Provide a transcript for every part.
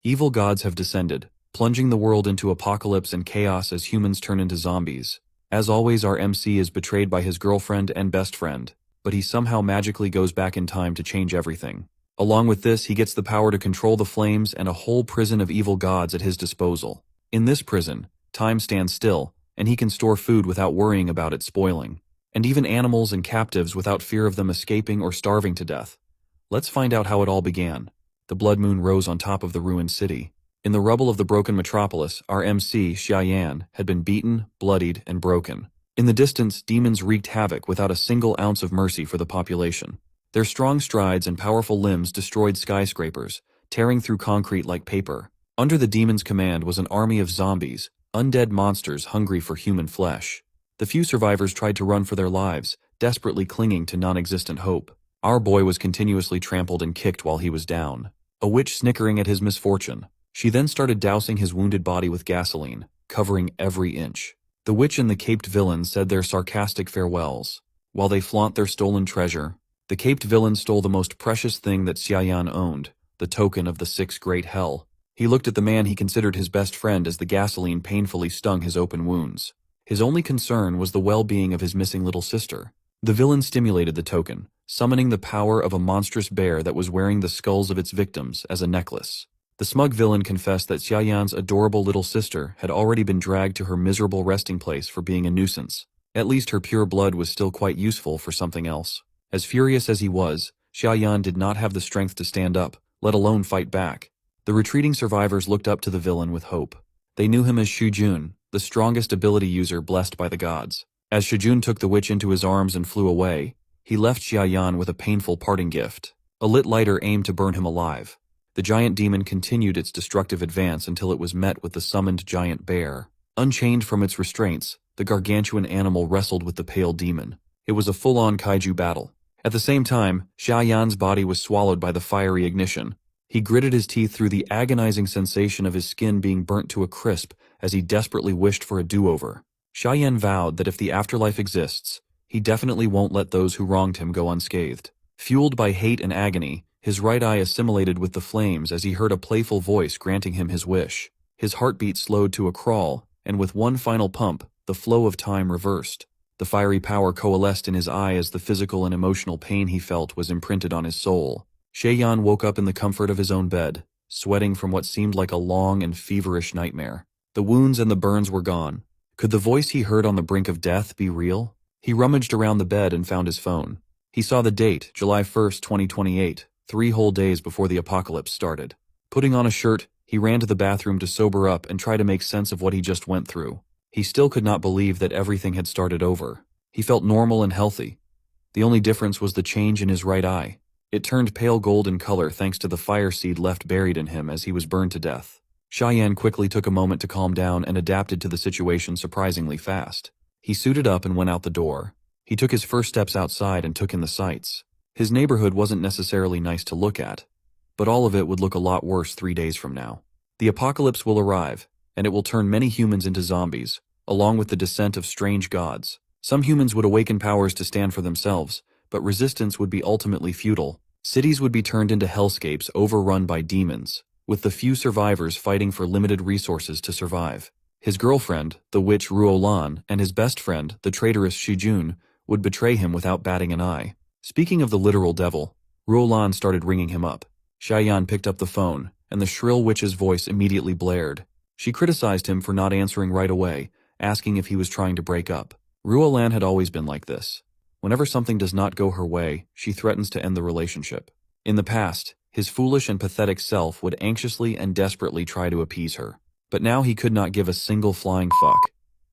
Evil gods have descended, plunging the world into apocalypse and chaos as humans turn into zombies. As always, our MC is betrayed by his girlfriend and best friend, but he somehow magically goes back in time to change everything. Along with this, he gets the power to control the flames and a whole prison of evil gods at his disposal. In this prison, time stands still, and he can store food without worrying about it spoiling, and even animals and captives without fear of them escaping or starving to death. Let's find out how it all began. The blood moon rose on top of the ruined city. In the rubble of the broken metropolis, our MC, Xiaoyan, had been beaten, bloodied, and broken. In the distance, demons wreaked havoc without a single ounce of mercy for the population. Their strong strides and powerful limbs destroyed skyscrapers, tearing through concrete like paper. Under the demons' command was an army of zombies, undead monsters hungry for human flesh. The few survivors tried to run for their lives, desperately clinging to non-existent hope. Our boy was continuously trampled and kicked while he was down, a witch snickering at his misfortune. She then started dousing his wounded body with gasoline, covering every inch. The witch and the caped villain said their sarcastic farewells. While they flaunt their stolen treasure, the caped villain stole the most precious thing that Xiaoyan owned, the token of the sixth great hell. He looked at the man he considered his best friend as the gasoline painfully stung his open wounds. His only concern was the well-being of his missing little sister. The villain stimulated the token, summoning the power of a monstrous bear that was wearing the skulls of its victims as a necklace. The smug villain confessed that Xiaoyan's adorable little sister had already been dragged to her miserable resting place for being a nuisance. At least her pure blood was still quite useful for something else. As furious as he was, Xiaoyan did not have the strength to stand up, let alone fight back. The retreating survivors looked up to the villain with hope. They knew him as Shujun, the strongest ability user blessed by the gods. As Shujun took the witch into his arms and flew away, he left Xiaoyan with a painful parting gift. A lit lighter aimed to burn him alive. The giant demon continued its destructive advance until it was met with the summoned giant bear. Unchained from its restraints, the gargantuan animal wrestled with the pale demon. It was a full-on kaiju battle. At the same time, Xiaoyan's body was swallowed by the fiery ignition. He gritted his teeth through the agonizing sensation of his skin being burnt to a crisp as he desperately wished for a do-over. Xiaoyan vowed that if the afterlife exists, he definitely won't let those who wronged him go unscathed. Fueled by hate and agony, his right eye assimilated with the flames as he heard a playful voice granting him his wish. His heartbeat slowed to a crawl, and with one final pump, the flow of time reversed. The fiery power coalesced in his eye as the physical and emotional pain he felt was imprinted on his soul. Xiaoyan woke up in the comfort of his own bed, sweating from what seemed like a long and feverish nightmare. The wounds and the burns were gone. Could the voice he heard on the brink of death be real? He rummaged around the bed and found his phone. He saw the date, July 1st, 2028, 3 whole days before the apocalypse started. Putting on a shirt, he ran to the bathroom to sober up and try to make sense of what he just went through. He still could not believe that everything had started over. He felt normal and healthy. The only difference was the change in his right eye. It turned pale gold in color thanks to the fire seed left buried in him as he was burned to death. Xiaoyan quickly took a moment to calm down and adapted to the situation surprisingly fast. He suited up and went out the door. He took his first steps outside and took in the sights. His neighborhood wasn't necessarily nice to look at, but all of it would look a lot worse 3 days from now. The apocalypse will arrive, and it will turn many humans into zombies, along with the descent of strange gods. Some humans would awaken powers to stand for themselves, but resistance would be ultimately futile. Cities would be turned into hellscapes overrun by demons, with the few survivors fighting for limited resources to survive. His girlfriend, the witch Ruolan, and his best friend, the traitorous Shujun, would betray him without batting an eye. Speaking of the literal devil, Ruolan started ringing him up. Xiaoyan picked up the phone, and the shrill witch's voice immediately blared. She criticized him for not answering right away, asking if he was trying to break up. Ruolan had always been like this. Whenever something does not go her way, she threatens to end the relationship. In the past, his foolish and pathetic self would anxiously and desperately try to appease her. But now he could not give a single flying fuck.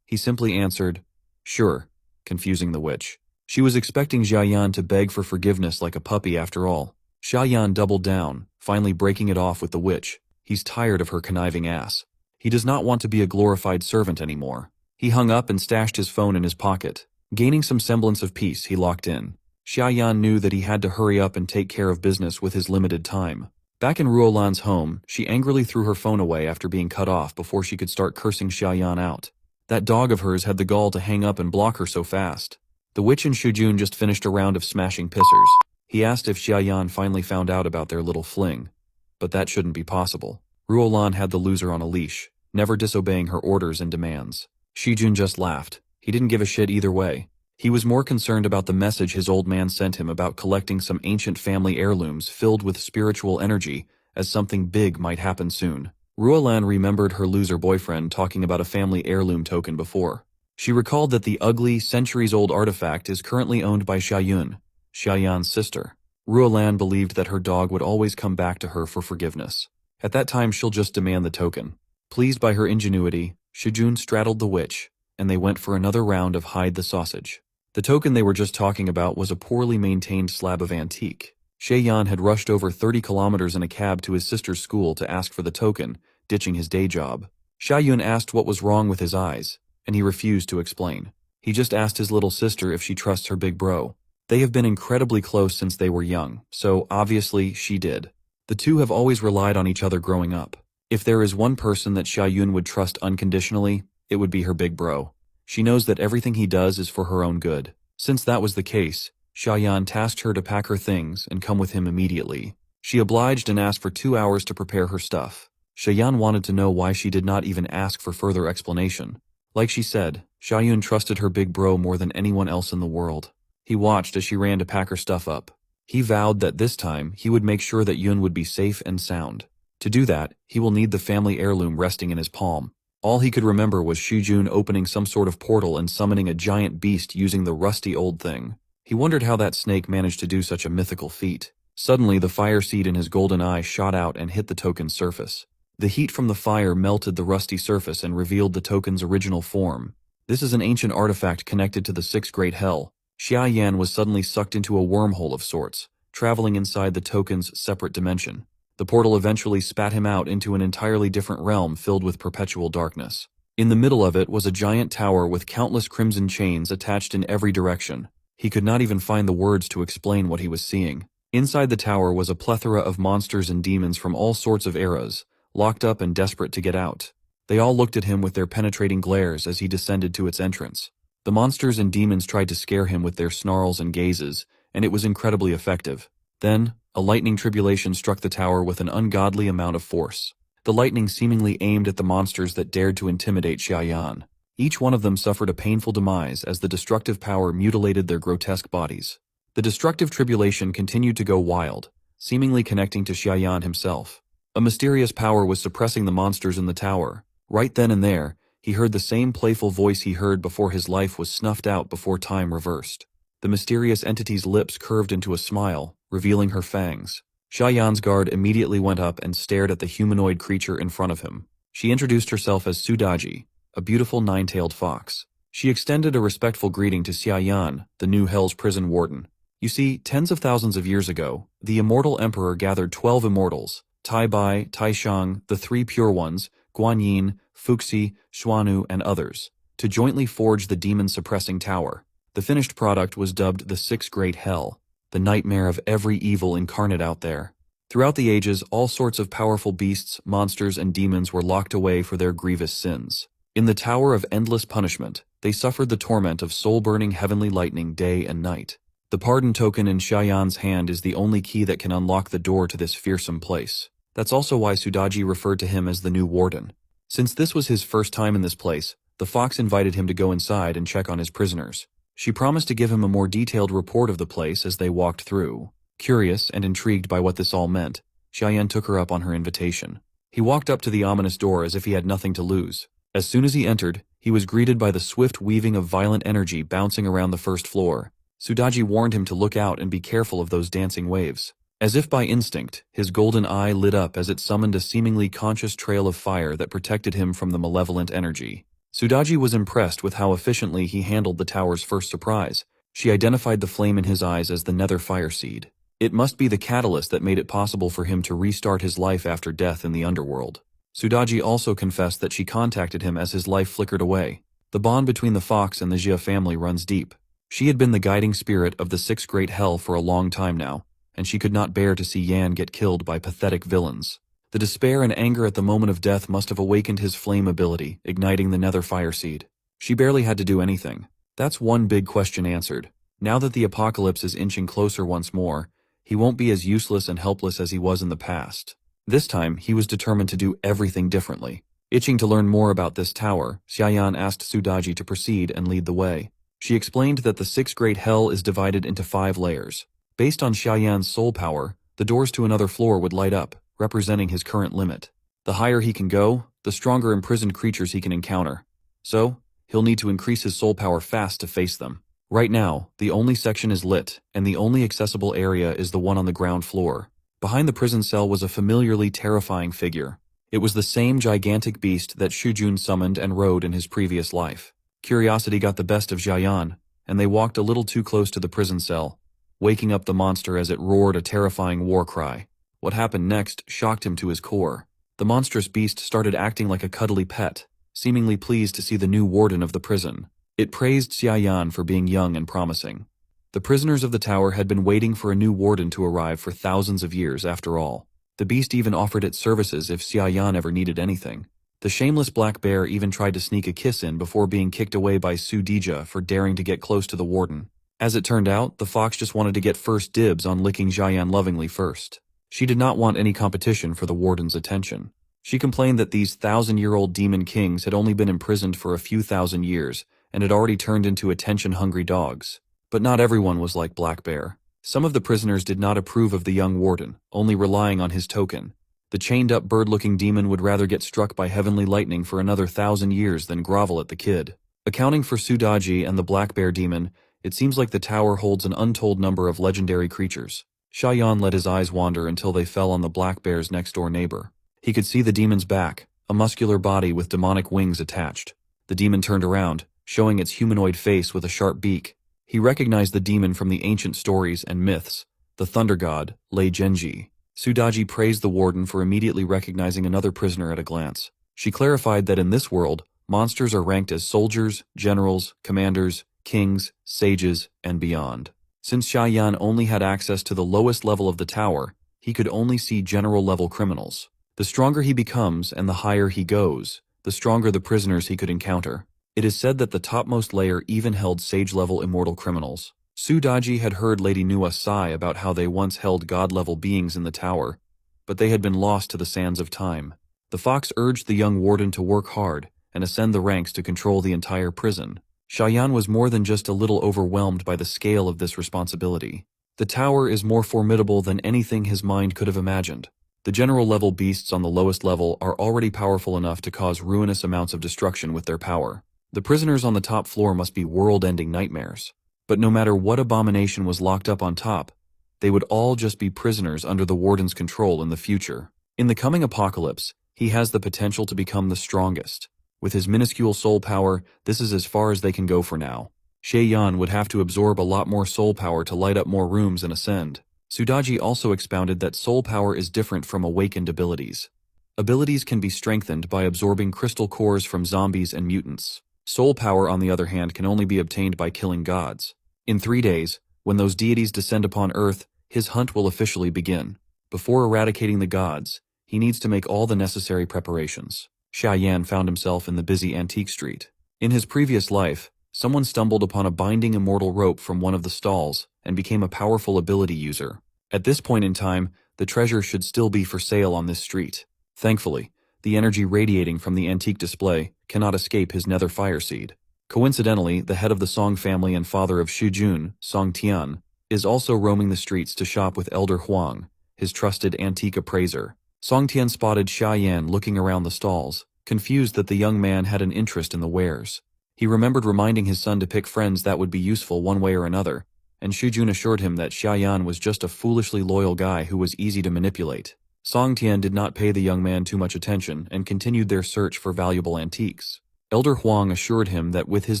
He simply answered, "Sure," confusing the witch. She was expecting Xiaoyan to beg for forgiveness like a puppy after all. Xiaoyan doubled down, finally breaking it off with the witch. He's tired of her conniving ass. He does not want to be a glorified servant anymore. He hung up and stashed his phone in his pocket. Gaining some semblance of peace, he locked in. Xiaoyan knew that he had to hurry up and take care of business with his limited time. Back in Ruolan's home, she angrily threw her phone away after being cut off before she could start cursing Xiaoyan out. That dog of hers had the gall to hang up and block her so fast. The witch and Shujun just finished a round of smashing pissers. He asked if Xiaoyan finally found out about their little fling, but that shouldn't be possible. Ruolan had the loser on a leash, never disobeying her orders and demands. Shijun just laughed. He didn't give a shit either way. He was more concerned about the message his old man sent him about collecting some ancient family heirlooms filled with spiritual energy, as something big might happen soon. Ruolan remembered her loser boyfriend talking about a family heirloom token before. She recalled that the ugly, centuries-old artifact is currently owned by Xiayun, Xiayan's sister. Ruolan believed that her dog would always come back to her for forgiveness. At that time she'll just demand the token. Pleased by her ingenuity, Shijun straddled the witch, and they went for another round of hide the sausage. The token they were just talking about was a poorly maintained slab of antique. Xiayan had rushed over 30 kilometers in a cab to his sister's school to ask for the token, ditching his day job. Xiayun asked what was wrong with his eyes, and he refused to explain. He just asked his little sister if she trusts her big bro. They have been incredibly close since they were young, so obviously she did. The two have always relied on each other growing up. If there is one person that Xiayun would trust unconditionally, it would be her big bro. She knows that everything he does is for her own good. Since that was the case, Xiayan tasked her to pack her things and come with him immediately. She obliged and asked for 2 hours to prepare her stuff. Xiayan wanted to know why she did not even ask for further explanation. Like she said, Xiayun trusted her big bro more than anyone else in the world. He watched as she ran to pack her stuff up. He vowed that this time he would make sure that Yun would be safe and sound. To do that, he will need the family heirloom resting in his palm. All he could remember was Shijun opening some sort of portal and summoning a giant beast using the rusty old thing. He wondered how that snake managed to do such a mythical feat. Suddenly, the fire seed in his golden eye shot out and hit the token's surface. The heat from the fire melted the rusty surface and revealed the token's original form. This is an ancient artifact connected to the Sixth Great Hell. Xiayan was suddenly sucked into a wormhole of sorts, traveling inside the token's separate dimension. The portal eventually spat him out into an entirely different realm filled with perpetual darkness. In the middle of it was a giant tower with countless crimson chains attached in every direction. He could not even find the words to explain what he was seeing. Inside the tower was a plethora of monsters and demons from all sorts of eras, locked up and desperate to get out. They all looked at him with their penetrating glares as he descended to its entrance. The monsters and demons tried to scare him with their snarls and gazes, and it was incredibly effective. Then, a lightning tribulation struck the tower with an ungodly amount of force. The lightning seemingly aimed at the monsters that dared to intimidate Xiayan. Each one of them suffered a painful demise as the destructive power mutilated their grotesque bodies. The destructive tribulation continued to go wild, seemingly connecting to Xiayan himself. A mysterious power was suppressing the monsters in the tower. Right then and there, he heard the same playful voice he heard before his life was snuffed out before time reversed. The mysterious entity's lips curved into a smile, revealing her fangs. Xiayan's guard immediately went up and stared at the humanoid creature in front of him. She introduced herself as Sudaji, a beautiful nine-tailed fox. She extended a respectful greeting to Xiayan, the new Hell's prison warden. You see, tens of thousands of years ago, the immortal emperor gathered 12 immortals, Tai Bai, Tai Shang, the three pure ones, Guanyin, Fuxi, Xuanu, and others, to jointly forge the demon-suppressing tower. The finished product was dubbed the Sixth Great Hell, the nightmare of every evil incarnate out there. Throughout the ages, all sorts of powerful beasts, monsters, and demons were locked away for their grievous sins. In the Tower of Endless Punishment, they suffered the torment of soul-burning heavenly lightning day and night. The pardon token in Xiayan's hand is the only key that can unlock the door to this fearsome place. That's also why Sudaji referred to him as the new warden. Since this was his first time in this place, the fox invited him to go inside and check on his prisoners. She promised to give him a more detailed report of the place as they walked through. Curious and intrigued by what this all meant, Xiayan took her up on her invitation. He walked up to the ominous door as if he had nothing to lose. As soon as he entered, he was greeted by the swift weaving of violent energy bouncing around the first floor. Sudaji warned him to look out and be careful of those dancing waves. As if by instinct, his golden eye lit up as it summoned a seemingly conscious trail of fire that protected him from the malevolent energy. Sudaji was impressed with how efficiently he handled the tower's first surprise. She identified the flame in his eyes as the nether fire seed. It must be the catalyst that made it possible for him to restart his life after death in the underworld. Sudaji also confessed that she contacted him as his life flickered away. The bond between the fox and the Jia family runs deep. She had been the guiding spirit of the Sixth Great Hell for a long time now, and she could not bear to see Yan get killed by pathetic villains. The despair and anger at the moment of death must have awakened his flame ability, igniting the nether fire seed. She barely had to do anything. That's one big question answered. Now that the apocalypse is inching closer once more, he won't be as useless and helpless as he was in the past. This time, he was determined to do everything differently. Itching to learn more about this tower, Xiaoyan asked Sudaji to proceed and lead the way. She explained that the sixth great hell is divided into 5 layers. Based on Xiaoyan's soul power, the doors to another floor would light up, representing his current limit. The higher he can go, the stronger imprisoned creatures he can encounter. So, he'll need to increase his soul power fast to face them. Right now, the only section is lit, and the only accessible area is the one on the ground floor. Behind the prison cell was a familiarly terrifying figure. It was the same gigantic beast that Shujun summoned and rode in his previous life. Curiosity got the best of Xiaoyan, and they walked a little too close to the prison cell, waking up the monster as it roared a terrifying war cry. What happened next shocked him to his core. The monstrous beast started acting like a cuddly pet, seemingly pleased to see the new warden of the prison. It praised Xiaoyan for being young and promising. The prisoners of the tower had been waiting for a new warden to arrive for thousands of years after all. The beast even offered its services if Xiaoyan ever needed anything. The shameless black bear even tried to sneak a kiss in before being kicked away by Su Dija for daring to get close to the warden. As it turned out, the fox just wanted to get first dibs on licking Xiaoyan lovingly first. She did not want any competition for the warden's attention. She complained that these 1,000-year-old demon kings had only been imprisoned for a few thousand years and had already turned into attention-hungry dogs. But not everyone was like Black Bear. Some of the prisoners did not approve of the young warden, only relying on his token. The chained-up bird-looking demon would rather get struck by heavenly lightning for another 1,000 years than grovel at the kid. Accounting for Sudaji and the Black Bear demon, it seems like the tower holds an untold number of legendary creatures. Xiaoyan let his eyes wander until they fell on the Black Bear's next-door neighbor. He could see the demon's back, a muscular body with demonic wings attached. The demon turned around, showing its humanoid face with a sharp beak. He recognized the demon from the ancient stories and myths, the thunder god, Lei Genji. Sudaji praised the warden for immediately recognizing another prisoner at a glance. She clarified that in this world, monsters are ranked as soldiers, generals, commanders, kings, sages, and beyond. Since Xiaoyan only had access to the lowest level of the tower, he could only see general-level criminals. The stronger he becomes and the higher he goes, the stronger the prisoners he could encounter. It is said that the topmost layer even held sage-level immortal criminals. Sudaji had heard Lady Nua sigh about how they once held god-level beings in the tower, but they had been lost to the sands of time. The fox urged the young warden to work hard and ascend the ranks to control the entire prison. Xiaoyan was more than just a little overwhelmed by the scale of this responsibility. The tower is more formidable than anything his mind could have imagined. The general-level beasts on the lowest level are already powerful enough to cause ruinous amounts of destruction with their power. The prisoners on the top floor must be world-ending nightmares. But no matter what abomination was locked up on top, they would all just be prisoners under the warden's control in the future. In the coming apocalypse, he has the potential to become the strongest. With his minuscule soul power, this is as far as they can go for now. Xiaoyan would have to absorb a lot more soul power to light up more rooms and ascend. Sudaji also expounded that soul power is different from awakened abilities. Abilities can be strengthened by absorbing crystal cores from zombies and mutants. Soul power, on the other hand, can only be obtained by killing gods. In 3 days, when those deities descend upon Earth, his hunt will officially begin. Before eradicating the gods, he needs to make all the necessary preparations. Xiaoyan found himself in the busy antique street. In his previous life, someone stumbled upon a binding immortal rope from one of the stalls and became a powerful ability user. At this point in time, the treasure should still be for sale on this street. Thankfully, the energy radiating from the antique display cannot escape his nether fire seed. Coincidentally, the head of the Song family and father of Shujun, Song Tian, is also roaming the streets to shop with Elder Huang, his trusted antique appraiser. Song Tian spotted Xiaoyan looking around the stalls, confused that the young man had an interest in the wares. He remembered reminding his son to pick friends that would be useful one way or another, and Shujun assured him that Xiaoyan was just a foolishly loyal guy who was easy to manipulate. Song Tian did not pay the young man too much attention and continued their search for valuable antiques. Elder Huang assured him that with his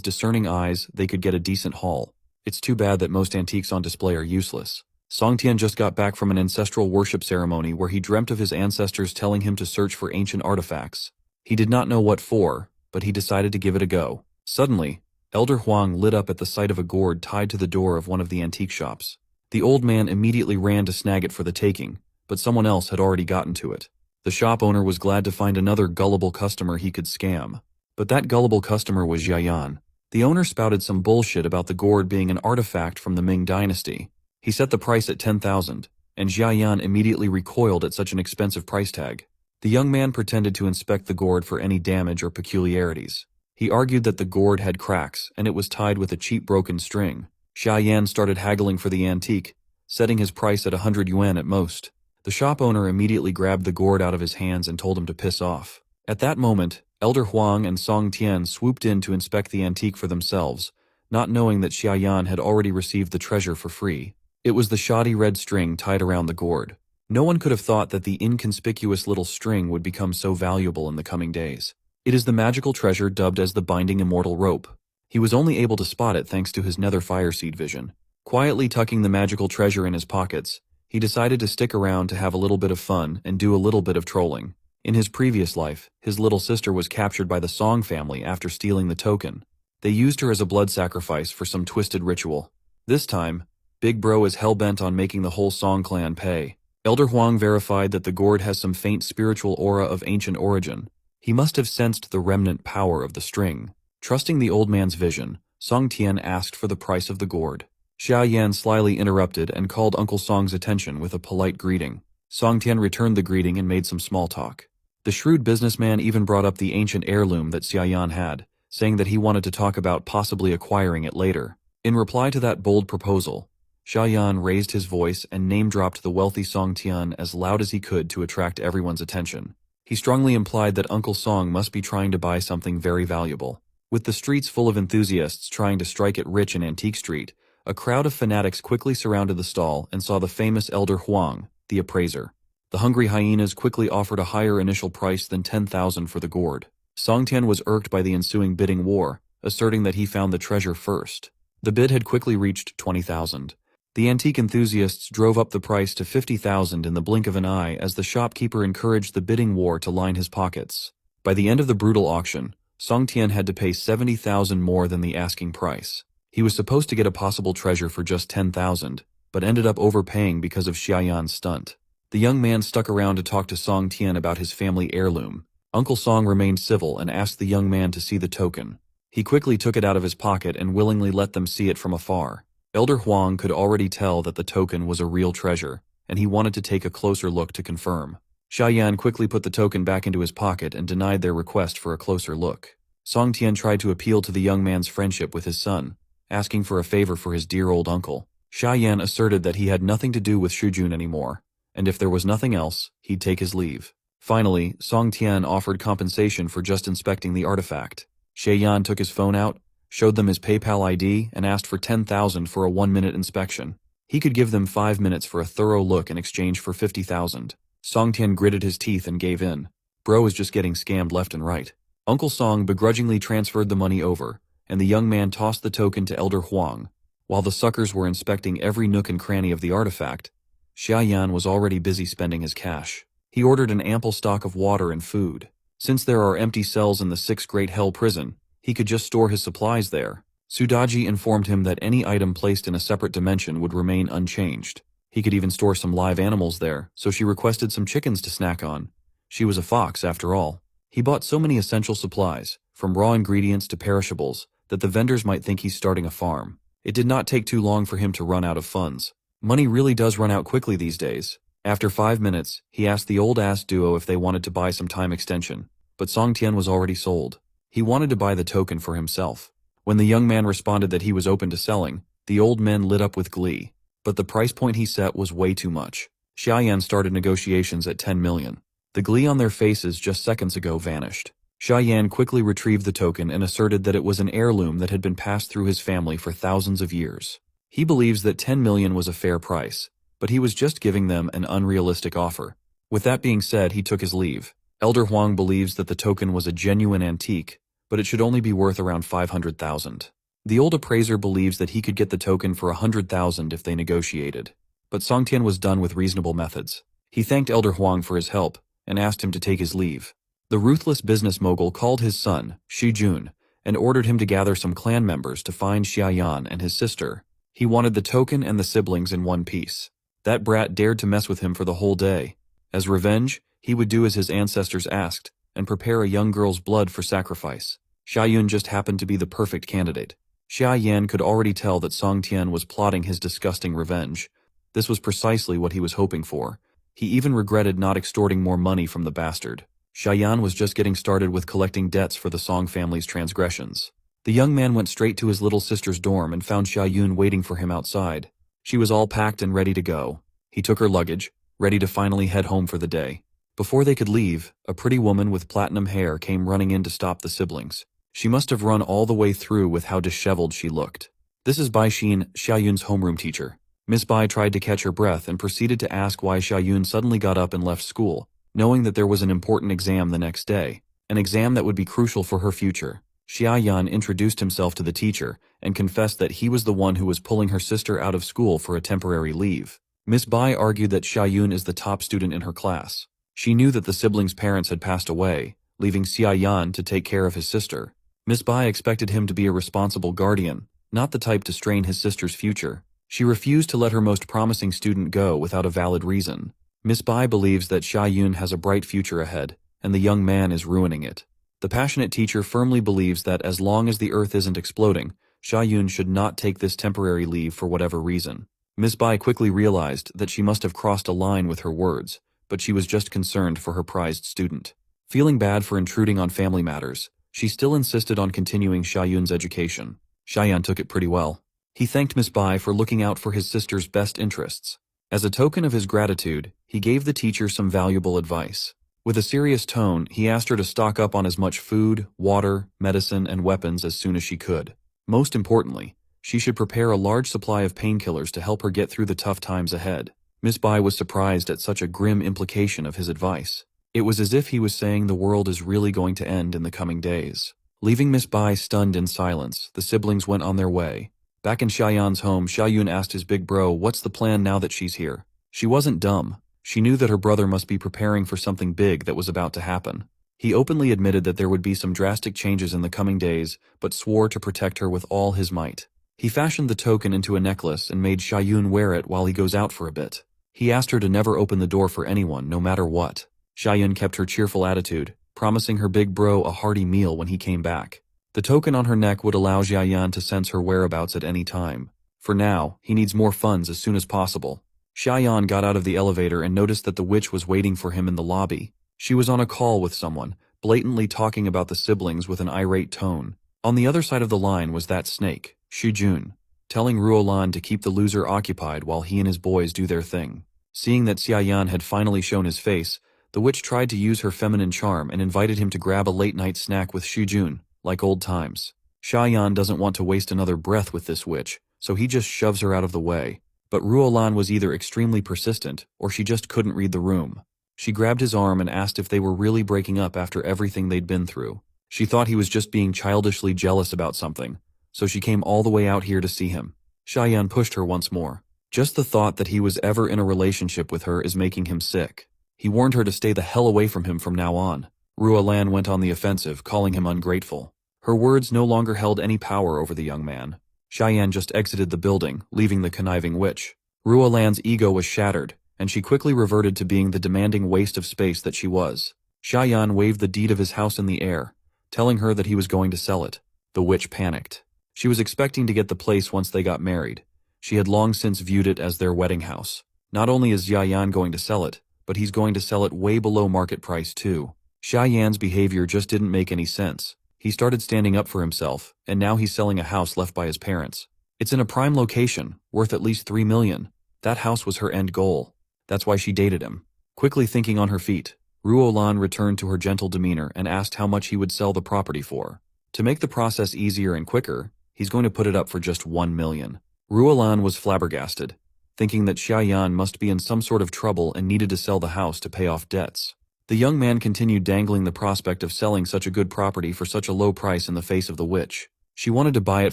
discerning eyes, they could get a decent haul. It's too bad that most antiques on display are useless. Song Tian just got back from an ancestral worship ceremony where he dreamt of his ancestors telling him to search for ancient artifacts. He did not know what for, but he decided to give it a go. Suddenly, Elder Huang lit up at the sight of a gourd tied to the door of one of the antique shops. The old man immediately ran to snag it for the taking, but someone else had already gotten to it. The shop owner was glad to find another gullible customer he could scam. But that gullible customer was Xiaoyan. The owner spouted some bullshit about the gourd being an artifact from the Ming dynasty. He set the price at 10,000, and Xiaoyan immediately recoiled at such an expensive price tag. The young man pretended to inspect the gourd for any damage or peculiarities. He argued that the gourd had cracks, and it was tied with a cheap broken string. Xiaoyan started haggling for the antique, setting his price at 100 yuan at most. The shop owner immediately grabbed the gourd out of his hands and told him to piss off. At that moment, Elder Huang and Song Tian swooped in to inspect the antique for themselves, not knowing that Xiaoyan had already received the treasure for free. It was the shoddy red string tied around the gourd. No one could have thought that the inconspicuous little string would become so valuable in the coming days. It is the magical treasure dubbed as the Binding Immortal Rope. He was only able to spot it thanks to his nether fireseed vision. Quietly tucking the magical treasure in his pockets, he decided to stick around to have a little bit of fun and do a little bit of trolling. In his previous life, his little sister was captured by the Song family after stealing the token. They used her as a blood sacrifice for some twisted ritual. This time, Big Bro is hell-bent on making the whole Song clan pay. Elder Huang verified that the gourd has some faint spiritual aura of ancient origin. He must have sensed the remnant power of the string. Trusting the old man's vision, Song Tian asked for the price of the gourd. Xiaoyan slyly interrupted and called Uncle Song's attention with a polite greeting. Song Tian returned the greeting and made some small talk. The shrewd businessman even brought up the ancient heirloom that Xiaoyan had, saying that he wanted to talk about possibly acquiring it later. In reply to that bold proposal, Xiaoyan raised his voice and name-dropped the wealthy Song Tian as loud as he could to attract everyone's attention. He strongly implied that Uncle Song must be trying to buy something very valuable. With the streets full of enthusiasts trying to strike it rich in Antique Street, a crowd of fanatics quickly surrounded the stall and saw the famous Elder Huang, the appraiser. The hungry hyenas quickly offered a higher initial price than 10,000 for the gourd. Song Tian was irked by the ensuing bidding war, asserting that he found the treasure first. The bid had quickly reached 20,000. The antique enthusiasts drove up the price to 50,000 in the blink of an eye as the shopkeeper encouraged the bidding war to line his pockets. By the end of the brutal auction, Song Tian had to pay 70,000 more than the asking price. He was supposed to get a possible treasure for just 10,000, but ended up overpaying because of Xiaoyan's stunt. The young man stuck around to talk to Song Tian about his family heirloom. Uncle Song remained civil and asked the young man to see the token. He quickly took it out of his pocket and willingly let them see it from afar. Elder Huang could already tell that the token was a real treasure, and he wanted to take a closer look to confirm. Xiaoyan quickly put the token back into his pocket and denied their request for a closer look. Song Tian tried to appeal to the young man's friendship with his son, asking for a favor for his dear old uncle. Xiaoyan asserted that he had nothing to do with Shujun anymore, and if there was nothing else, he'd take his leave. Finally, Song Tian offered compensation for just inspecting the artifact. Xiaoyan took his phone out, showed them his PayPal ID, and asked for 10,000 for a 1-minute inspection. He could give them 5 minutes for a thorough look in exchange for 50,000. Song Tian gritted his teeth and gave in. Bro is just getting scammed left and right. Uncle Song begrudgingly transferred the money over, and the young man tossed the token to Elder Huang. While the suckers were inspecting every nook and cranny of the artifact, Xiaoyan was already busy spending his cash. He ordered an ample stock of water and food. Since there are empty cells in the 6th Great Hell Prison, he could just store his supplies there. Sudaji informed him that any item placed in a separate dimension would remain unchanged. He could even store some live animals there, so she requested some chickens to snack on. She was a fox, after all. He bought so many essential supplies, from raw ingredients to perishables, that the vendors might think he's starting a farm. It did not take too long for him to run out of funds. Money really does run out quickly these days. After 5 minutes, he asked the old-ass duo if they wanted to buy some time extension, but Song Tian was already sold. He wanted to buy the token for himself. When the young man responded that he was open to selling, the old men lit up with glee. But the price point he set was way too much. Xiaoyan started negotiations at 10 million. The glee on their faces just seconds ago vanished. Xiaoyan quickly retrieved the token and asserted that it was an heirloom that had been passed through his family for thousands of years. He believes that 10 million was a fair price, but he was just giving them an unrealistic offer. With that being said, he took his leave. Elder Huang believes that the token was a genuine antique, but it should only be worth around 500,000. The old appraiser believes that he could get the token for 100,000 if they negotiated. But Song Tian was done with reasonable methods. He thanked Elder Huang for his help and asked him to take his leave. The ruthless business mogul called his son, Shi Jun, and ordered him to gather some clan members to find Xiaoyan and his sister. He wanted the token and the siblings in one piece. That brat dared to mess with him for the whole day. As revenge, he would do as his ancestors asked, and prepare a young girl's blood for sacrifice. Xiaoyun just happened to be the perfect candidate. Xiaoyan could already tell that Song Tian was plotting his disgusting revenge. This was precisely what he was hoping for. He even regretted not extorting more money from the bastard. Xiaoyan was just getting started with collecting debts for the Song family's transgressions. The young man went straight to his little sister's dorm and found Xiaoyun waiting for him outside. She was all packed and ready to go. He took her luggage, ready to finally head home for the day. Before they could leave, a pretty woman with platinum hair came running in to stop the siblings. She must have run all the way through with how disheveled she looked. This is Bai Xin, Xiaoyun's homeroom teacher. Miss Bai tried to catch her breath and proceeded to ask why Xiaoyun suddenly got up and left school, knowing that there was an important exam the next day, an exam that would be crucial for her future. Xiaoyan introduced himself to the teacher and confessed that he was the one who was pulling her sister out of school for a temporary leave. Miss Bai argued that Xiaoyun is the top student in her class. She knew that the siblings' parents had passed away, leaving Xiaoyan to take care of his sister. Miss Bai expected him to be a responsible guardian, not the type to strain his sister's future. She refused to let her most promising student go without a valid reason. Miss Bai believes that Xiaoyun has a bright future ahead, and the young man is ruining it. The passionate teacher firmly believes that as long as the earth isn't exploding, Xiaoyun should not take this temporary leave for whatever reason. Miss Bai quickly realized that she must have crossed a line with her words, but she was just concerned for her prized student. Feeling bad for intruding on family matters, she still insisted on continuing Xiaoyun's education. Xiaoyan took it pretty well. He thanked Miss Bai for looking out for his sister's best interests. As a token of his gratitude, he gave the teacher some valuable advice. With a serious tone, he asked her to stock up on as much food, water, medicine, and weapons as soon as she could. Most importantly, she should prepare a large supply of painkillers to help her get through the tough times ahead. Miss Bai was surprised at such a grim implication of his advice. It was as if he was saying the world is really going to end in the coming days. Leaving Miss Bai stunned in silence, the siblings went on their way. Back in Xiaoyan's home, Xiaoyun asked his big bro, "What's the plan now that she's here?" She wasn't dumb. She knew that her brother must be preparing for something big that was about to happen. He openly admitted that there would be some drastic changes in the coming days, but swore to protect her with all his might. He fashioned the token into a necklace and made Xiaoyun wear it while he goes out for a bit. He asked her to never open the door for anyone, no matter what. Xiaoyun kept her cheerful attitude, promising her big bro a hearty meal when he came back. The token on her neck would allow Xiaoyan to sense her whereabouts at any time. For now, he needs more funds as soon as possible. Xiaoyan got out of the elevator and noticed that the witch was waiting for him in the lobby. She was on a call with someone, blatantly talking about the siblings with an irate tone. On the other side of the line was that snake, Shujun, telling Ruolan to keep the loser occupied while he and his boys do their thing. Seeing that Xiaoyan had finally shown his face, the witch tried to use her feminine charm and invited him to grab a late-night snack with Shujun, like old times. Xiaoyan doesn't want to waste another breath with this witch, so he just shoves her out of the way. But Ruolan was either extremely persistent, or she just couldn't read the room. She grabbed his arm and asked if they were really breaking up after everything they'd been through. She thought he was just being childishly jealous about something, so she came all the way out here to see him. Xiaoyan pushed her once more. Just the thought that he was ever in a relationship with her is making him sick. He warned her to stay the hell away from him from now on. Ruolan went on the offensive, calling him ungrateful. Her words no longer held any power over the young man. Xiaoyan just exited the building, leaving the conniving witch. Ruolan's ego was shattered, and she quickly reverted to being the demanding waste of space that she was. Xiaoyan waved the deed of his house in the air, telling her that he was going to sell it. The witch panicked. She was expecting to get the place once they got married. She had long since viewed it as their wedding house. Not only is Xiaoyan going to sell it, but he's going to sell it way below market price too. Xiaoyan's behavior just didn't make any sense. He started standing up for himself, and now he's selling a house left by his parents. It's in a prime location, worth at least 3 million. That house was her end goal. That's why she dated him. Quickly thinking on her feet, Ruolan returned to her gentle demeanor and asked how much he would sell the property for. To make the process easier and quicker, he's going to put it up for just 1 million. Ruolan was flabbergasted, thinking that Xiaoyan must be in some sort of trouble and needed to sell the house to pay off debts. The young man continued dangling the prospect of selling such a good property for such a low price in the face of the witch. She wanted to buy it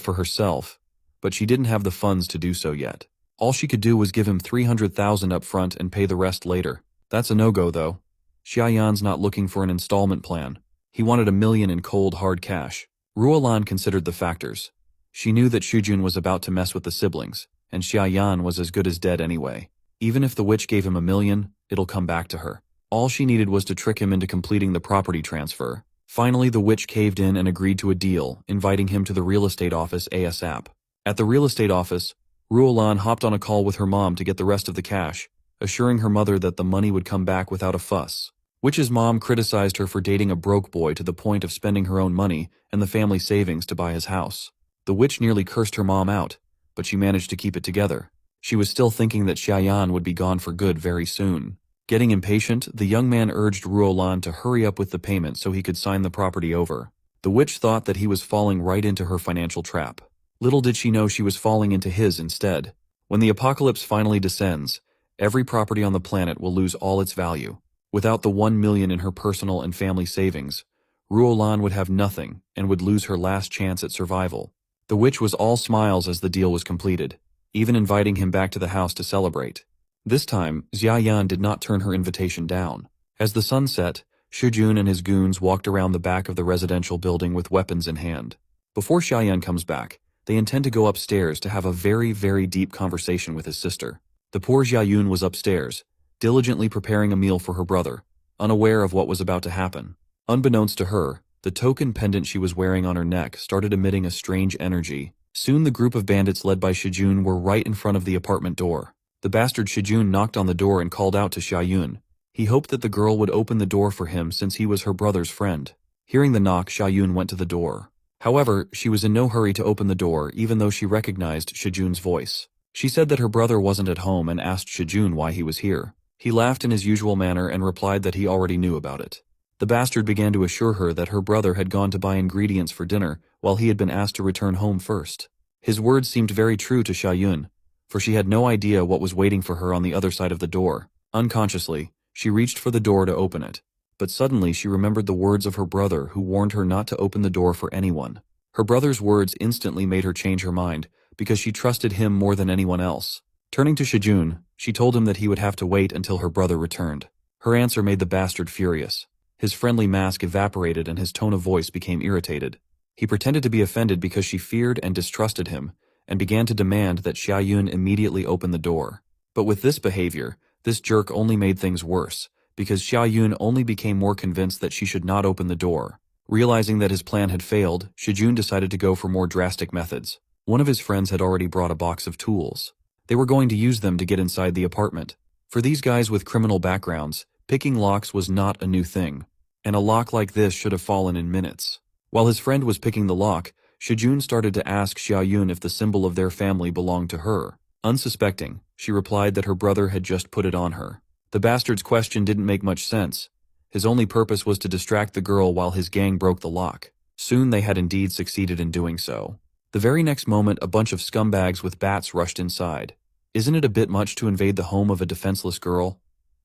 for herself, but she didn't have the funds to do so yet. All she could do was give him 300,000 up front and pay the rest later. That's a no-go though. Xiaoyan's not looking for an installment plan. He wanted 1 million in cold hard cash. Ruolan considered the factors. She knew that Shujun was about to mess with the siblings, and Xiaoyan was as good as dead anyway. Even if the witch gave him 1 million, it'll come back to her. All she needed was to trick him into completing the property transfer. Finally, the witch caved in and agreed to a deal, inviting him to the real estate office ASAP. At the real estate office, Ruolan hopped on a call with her mom to get the rest of the cash, assuring her mother that the money would come back without a fuss. Witch's mom criticized her for dating a broke boy to the point of spending her own money and the family savings to buy his house. The witch nearly cursed her mom out, but she managed to keep it together. She was still thinking that Xiaoyan would be gone for good very soon. Getting impatient, the young man urged Ruolan to hurry up with the payment so he could sign the property over. The witch thought that he was falling right into her financial trap. Little did she know she was falling into his instead. When the apocalypse finally descends, every property on the planet will lose all its value. Without the 1 million in her personal and family savings, Ruolan would have nothing and would lose her last chance at survival. The witch was all smiles as the deal was completed, even inviting him back to the house to celebrate. This time, Xiaoyan did not turn her invitation down. As the sun set, Shijun and his goons walked around the back of the residential building with weapons in hand. Before Xiaoyan comes back, they intend to go upstairs to have a very, very deep conversation with his sister. The poor Xiaoyun was upstairs, diligently preparing a meal for her brother, unaware of what was about to happen. Unbeknownst to her, the token pendant she was wearing on her neck started emitting a strange energy. Soon the group of bandits led by Shijun were right in front of the apartment door. The bastard Shijun knocked on the door and called out to Xiaoyun. He hoped that the girl would open the door for him since he was her brother's friend. Hearing the knock, Xiaoyun went to the door. However, she was in no hurry to open the door even though she recognized Shijun's voice. She said that her brother wasn't at home and asked Shijun why he was here. He laughed in his usual manner and replied that he already knew about it. The bastard began to assure her that her brother had gone to buy ingredients for dinner while he had been asked to return home first. His words seemed very true to Xiaoyun, for she had no idea what was waiting for her on the other side of the door. Unconsciously, she reached for the door to open it, but suddenly she remembered the words of her brother who warned her not to open the door for anyone. Her brother's words instantly made her change her mind, because she trusted him more than anyone else. Turning to Shijun, she told him that he would have to wait until her brother returned. Her answer made the bastard furious. His friendly mask evaporated and his tone of voice became irritated. He pretended to be offended because she feared and distrusted him, and began to demand that Xiaoyun immediately open the door. But with this behavior, this jerk only made things worse, because Xiaoyun only became more convinced that she should not open the door. Realizing that his plan had failed, Shijun decided to go for more drastic methods. One of his friends had already brought a box of tools. They were going to use them to get inside the apartment. For these guys with criminal backgrounds, picking locks was not a new thing, and a lock like this should have fallen in minutes. While his friend was picking the lock, Shijun started to ask Xiaoyun if the symbol of their family belonged to her. Unsuspecting, she replied that her brother had just put it on her. The bastard's question didn't make much sense. His only purpose was to distract the girl while his gang broke the lock. Soon they had indeed succeeded in doing so. The very next moment, a bunch of scumbags with bats rushed inside. Isn't it a bit much to invade the home of a defenseless girl?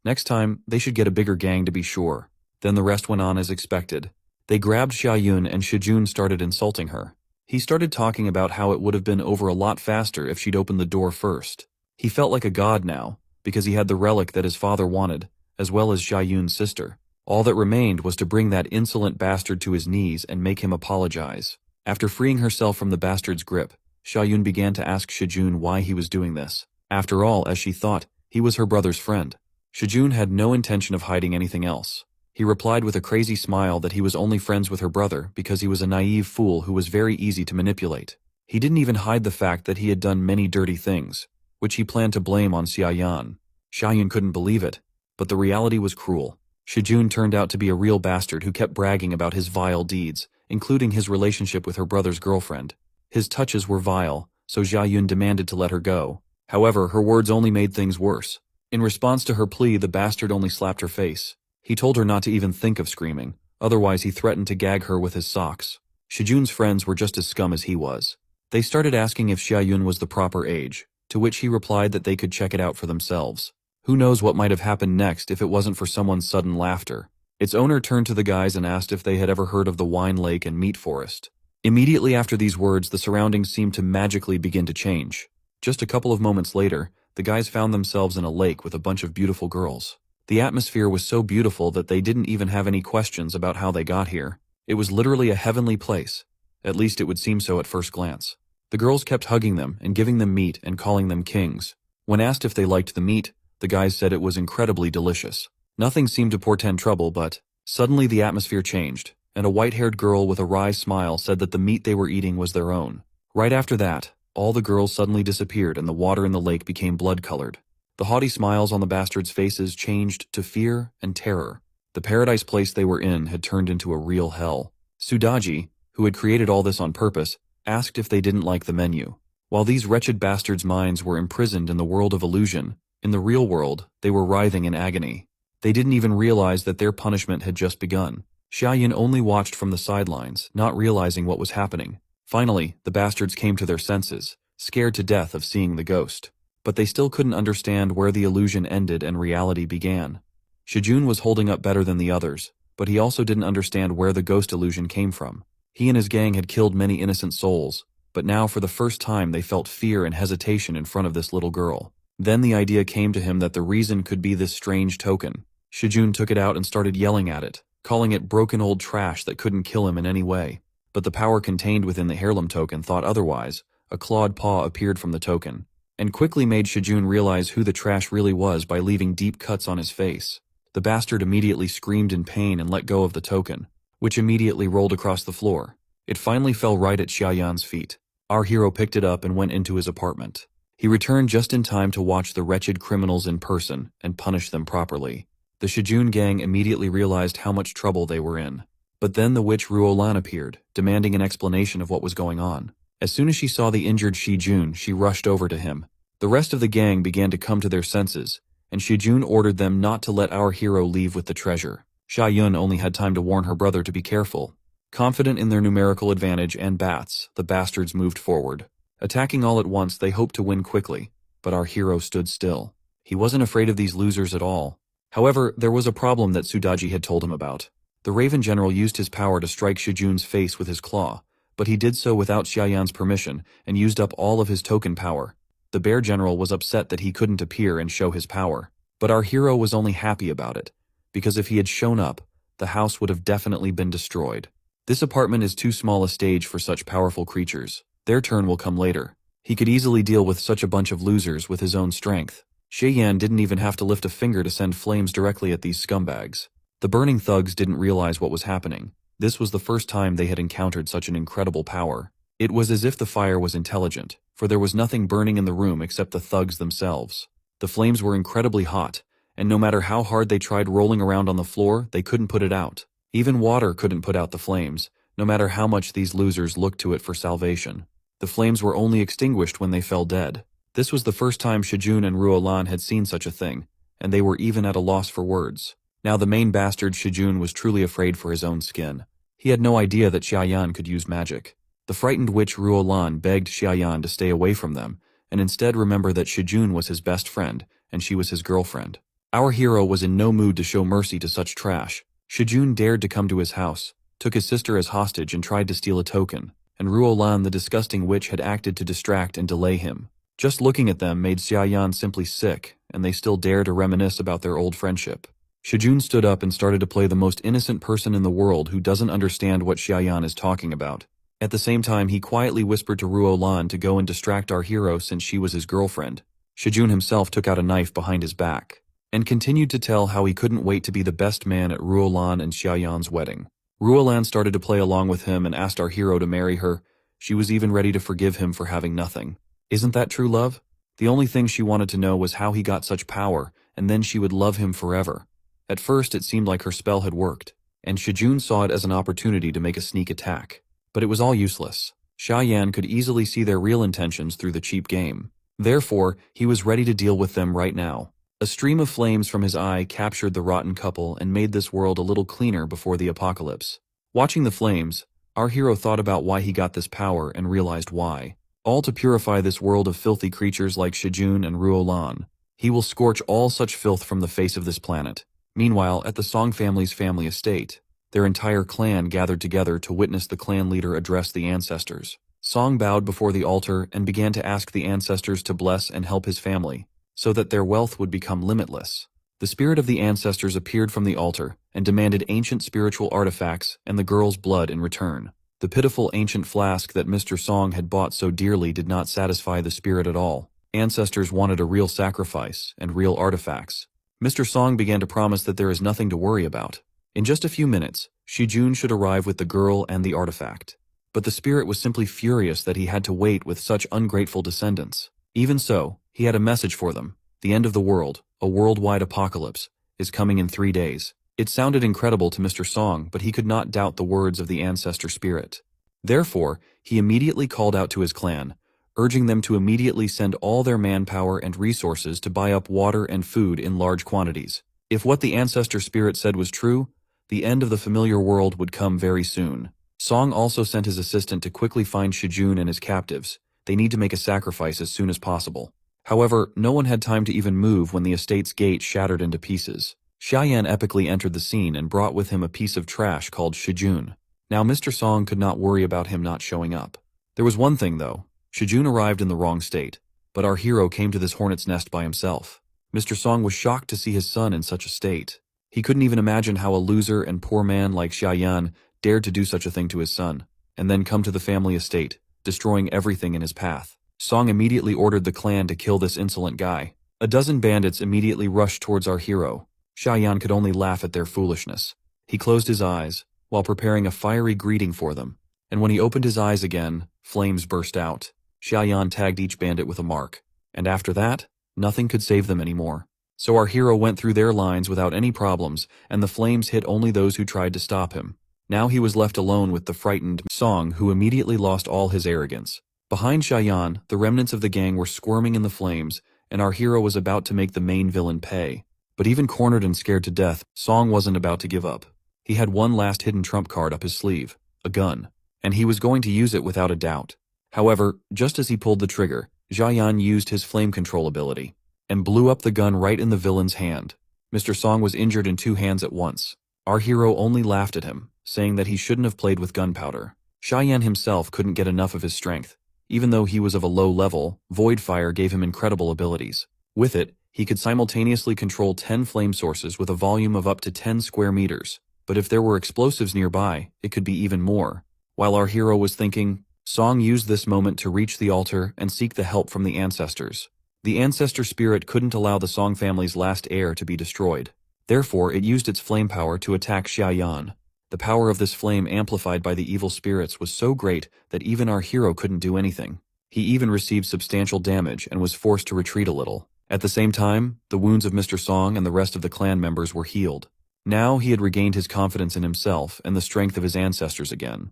Next time, they should get a bigger gang to be sure. Then the rest went on as expected. They grabbed Xiaoyun and Shijun started insulting her. He started talking about how it would have been over a lot faster if she'd opened the door first. He felt like a god now, because he had the relic that his father wanted, as well as Xiaoyun's sister. All that remained was to bring that insolent bastard to his knees and make him apologize. After freeing herself from the bastard's grip, Xiaoyun began to ask Shijun why he was doing this. After all, as she thought, he was her brother's friend. Shijun had no intention of hiding anything else. He replied with a crazy smile that he was only friends with her brother because he was a naive fool who was very easy to manipulate. He didn't even hide the fact that he had done many dirty things, which he planned to blame on Xiaoyan. Xiaoyun couldn't believe it, but the reality was cruel. Shijun turned out to be a real bastard who kept bragging about his vile deeds, including his relationship with her brother's girlfriend. His touches were vile, so Xiaoyun demanded to let her go. However, her words only made things worse. In response to her plea, the bastard only slapped her face. He told her not to even think of screaming, otherwise he threatened to gag her with his socks. Shijun's friends were just as scum as he was. They started asking if Xiaoyun was the proper age, to which he replied that they could check it out for themselves. Who knows what might have happened next if it wasn't for someone's sudden laughter. Its owner turned to the guys and asked if they had ever heard of the wine lake and meat forest. Immediately after these words, the surroundings seemed to magically begin to change. Just a couple of moments later, the guys found themselves in a lake with a bunch of beautiful girls. The atmosphere was so beautiful that they didn't even have any questions about how they got here. It was literally a heavenly place. At least it would seem so at first glance. The girls kept hugging them and giving them meat and calling them kings. When asked if they liked the meat, the guys said it was incredibly delicious. Nothing seemed to portend trouble, but suddenly the atmosphere changed, and a white-haired girl with a wry smile said that the meat they were eating was their own. Right after that, all the girls suddenly disappeared and the water in the lake became blood-colored. The haughty smiles on the bastards' faces changed to fear and terror. The paradise place they were in had turned into a real hell. Sudaji, who had created all this on purpose, asked if they didn't like the menu. While these wretched bastards' minds were imprisoned in the world of illusion, in the real world, they were writhing in agony. They didn't even realize that their punishment had just begun. Xiaoyan only watched from the sidelines, not realizing what was happening. Finally, the bastards came to their senses, scared to death of seeing the ghost. But they still couldn't understand where the illusion ended and reality began. Shijun was holding up better than the others, but he also didn't understand where the ghost illusion came from. He and his gang had killed many innocent souls, but now for the first time they felt fear and hesitation in front of this little girl. Then the idea came to him that the reason could be this strange token. Shijun took it out and started yelling at it, calling it broken old trash that couldn't kill him in any way. But the power contained within the heirloom token thought otherwise. A clawed paw appeared from the token, and quickly made Shijun realize who the trash really was by leaving deep cuts on his face. The bastard immediately screamed in pain and let go of the token, which immediately rolled across the floor. It finally fell right at Xiaoyan's feet. Our hero picked it up and went into his apartment. He returned just in time to watch the wretched criminals in person and punish them properly. The Shijun gang immediately realized how much trouble they were in. But then the witch Ruolan appeared, demanding an explanation of what was going on. As soon as she saw the injured Shijun, she rushed over to him. The rest of the gang began to come to their senses, and Shijun ordered them not to let our hero leave with the treasure. Xiaoyan only had time to warn her brother to be careful. Confident in their numerical advantage and bats, the bastards moved forward. Attacking all at once, they hoped to win quickly, but our hero stood still. He wasn't afraid of these losers at all. However, there was a problem that Sudaji had told him about. The Raven General used his power to strike Shijun's face with his claw, but he did so without Xiaoyan's permission and used up all of his token power. The Bear General was upset that he couldn't appear and show his power, but our hero was only happy about it, because if he had shown up, the house would have definitely been destroyed. This apartment is too small a stage for such powerful creatures. Their turn will come later. He could easily deal with such a bunch of losers with his own strength. Xiaoyan didn't even have to lift a finger to send flames directly at these scumbags. The burning thugs didn't realize what was happening. This was the first time they had encountered such an incredible power. It was as if the fire was intelligent, for there was nothing burning in the room except the thugs themselves. The flames were incredibly hot, and no matter how hard they tried rolling around on the floor, they couldn't put it out. Even water couldn't put out the flames, no matter how much these losers looked to it for salvation. The flames were only extinguished when they fell dead. This was the first time Shijun and Ruolan had seen such a thing, and they were even at a loss for words. Now the main bastard Shijun was truly afraid for his own skin. He had no idea that Xiaoyan could use magic. The frightened witch Ruolan begged Xiaoyan to stay away from them, and instead remember that Shijun was his best friend, and she was his girlfriend. Our hero was in no mood to show mercy to such trash. Shijun dared to come to his house, took his sister as hostage and tried to steal a token, and Ruolan the disgusting witch had acted to distract and delay him. Just looking at them made Xiaoyan simply sick, and they still dare to reminisce about their old friendship. Shijun stood up and started to play the most innocent person in the world who doesn't understand what Xiaoyan is talking about. At the same time, he quietly whispered to Ruolan to go and distract our hero since she was his girlfriend. Shijun himself took out a knife behind his back, and continued to tell how he couldn't wait to be the best man at Ruolan and Xiaoyan's wedding. Ruolan started to play along with him and asked our hero to marry her. She was even ready to forgive him for having nothing. Isn't that true love? The only thing she wanted to know was how he got such power, and then she would love him forever. At first, it seemed like her spell had worked, and Shijun saw it as an opportunity to make a sneak attack. But it was all useless. Xiaoyan could easily see their real intentions through the cheap game. Therefore, he was ready to deal with them right now. A stream of flames from his eye captured the rotten couple and made this world a little cleaner before the apocalypse. Watching the flames, our hero thought about why he got this power and realized why. All to purify this world of filthy creatures like Shijun and Ruolan. He will scorch all such filth from the face of this planet. Meanwhile, at the Song family's family estate, their entire clan gathered together to witness the clan leader address the ancestors. Song bowed before the altar and began to ask the ancestors to bless and help his family, so that their wealth would become limitless. The spirit of the ancestors appeared from the altar and demanded ancient spiritual artifacts and the girl's blood in return. The pitiful ancient flask that Mr. Song had bought so dearly did not satisfy the spirit at all. Ancestors wanted a real sacrifice and real artifacts. Mr. Song began to promise that there is nothing to worry about. In just a few minutes, Shijun should arrive with the girl and the artifact. but the spirit was simply furious that he had to wait with such ungrateful descendants. Even so, he had a message for them. The end of the world, a worldwide apocalypse, is coming in 3 days. It sounded incredible to Mr. Song, but he could not doubt the words of the ancestor spirit. Therefore, he immediately called out to his clan, urging them to immediately send all their manpower and resources to buy up water and food in large quantities. If what the ancestor spirit said was true, the end of the familiar world would come very soon. Song also sent his assistant to quickly find Shijun and his captives. They need to make a sacrifice as soon as possible. However, no one had time to even move when the estate's gate shattered into pieces. Xiaoyan epically entered the scene and brought with him a piece of trash called Shijun. Now Mr. Song could not worry about him not showing up. There was one thing though. Shijun arrived in the wrong state, but our hero came to this hornet's nest by himself. Mr. Song was shocked to see his son in such a state. He couldn't even imagine how a loser and poor man like Xiaoyan dared to do such a thing to his son, and then come to the family estate, destroying everything in his path. Song immediately ordered the clan to kill this insolent guy. A dozen bandits immediately rushed towards our hero. Xiaoyan could only laugh at their foolishness. He closed his eyes, while preparing a fiery greeting for them, and when he opened his eyes again, flames burst out. Xiaoyan tagged each bandit with a mark, and after that, nothing could save them anymore. So our hero went through their lines without any problems, and the flames hit only those who tried to stop him. Now he was left alone with the frightened Song, who immediately lost all his arrogance. Behind Xiaoyan, the remnants of the gang were squirming in the flames, and our hero was about to make the main villain pay. But even cornered and scared to death, Song wasn't about to give up. He had one last hidden trump card up his sleeve, a gun, and he was going to use it without a doubt. However, just as he pulled the trigger, Xiaoyan used his flame control ability, and blew up the gun right in the villain's hand. Mr. Song was injured in 2 hands at once. Our hero only laughed at him, saying that he shouldn't have played with gunpowder. Xiaoyan himself couldn't get enough of his strength. Even though he was of a low level, Void Fire gave him incredible abilities. With it, he could simultaneously control 10 flame sources with a volume of up to 10 square meters. But if there were explosives nearby, it could be even more. While our hero was thinking, Song used this moment to reach the altar and seek the help from the ancestors. The ancestor spirit couldn't allow the Song family's last heir to be destroyed. Therefore, it used its flame power to attack Xiaoyan. The power of this flame amplified by the evil spirits was so great that even our hero couldn't do anything. He even received substantial damage and was forced to retreat a little. At the same time, the wounds of Mr. Song and the rest of the clan members were healed. Now he had regained his confidence in himself and the strength of his ancestors again,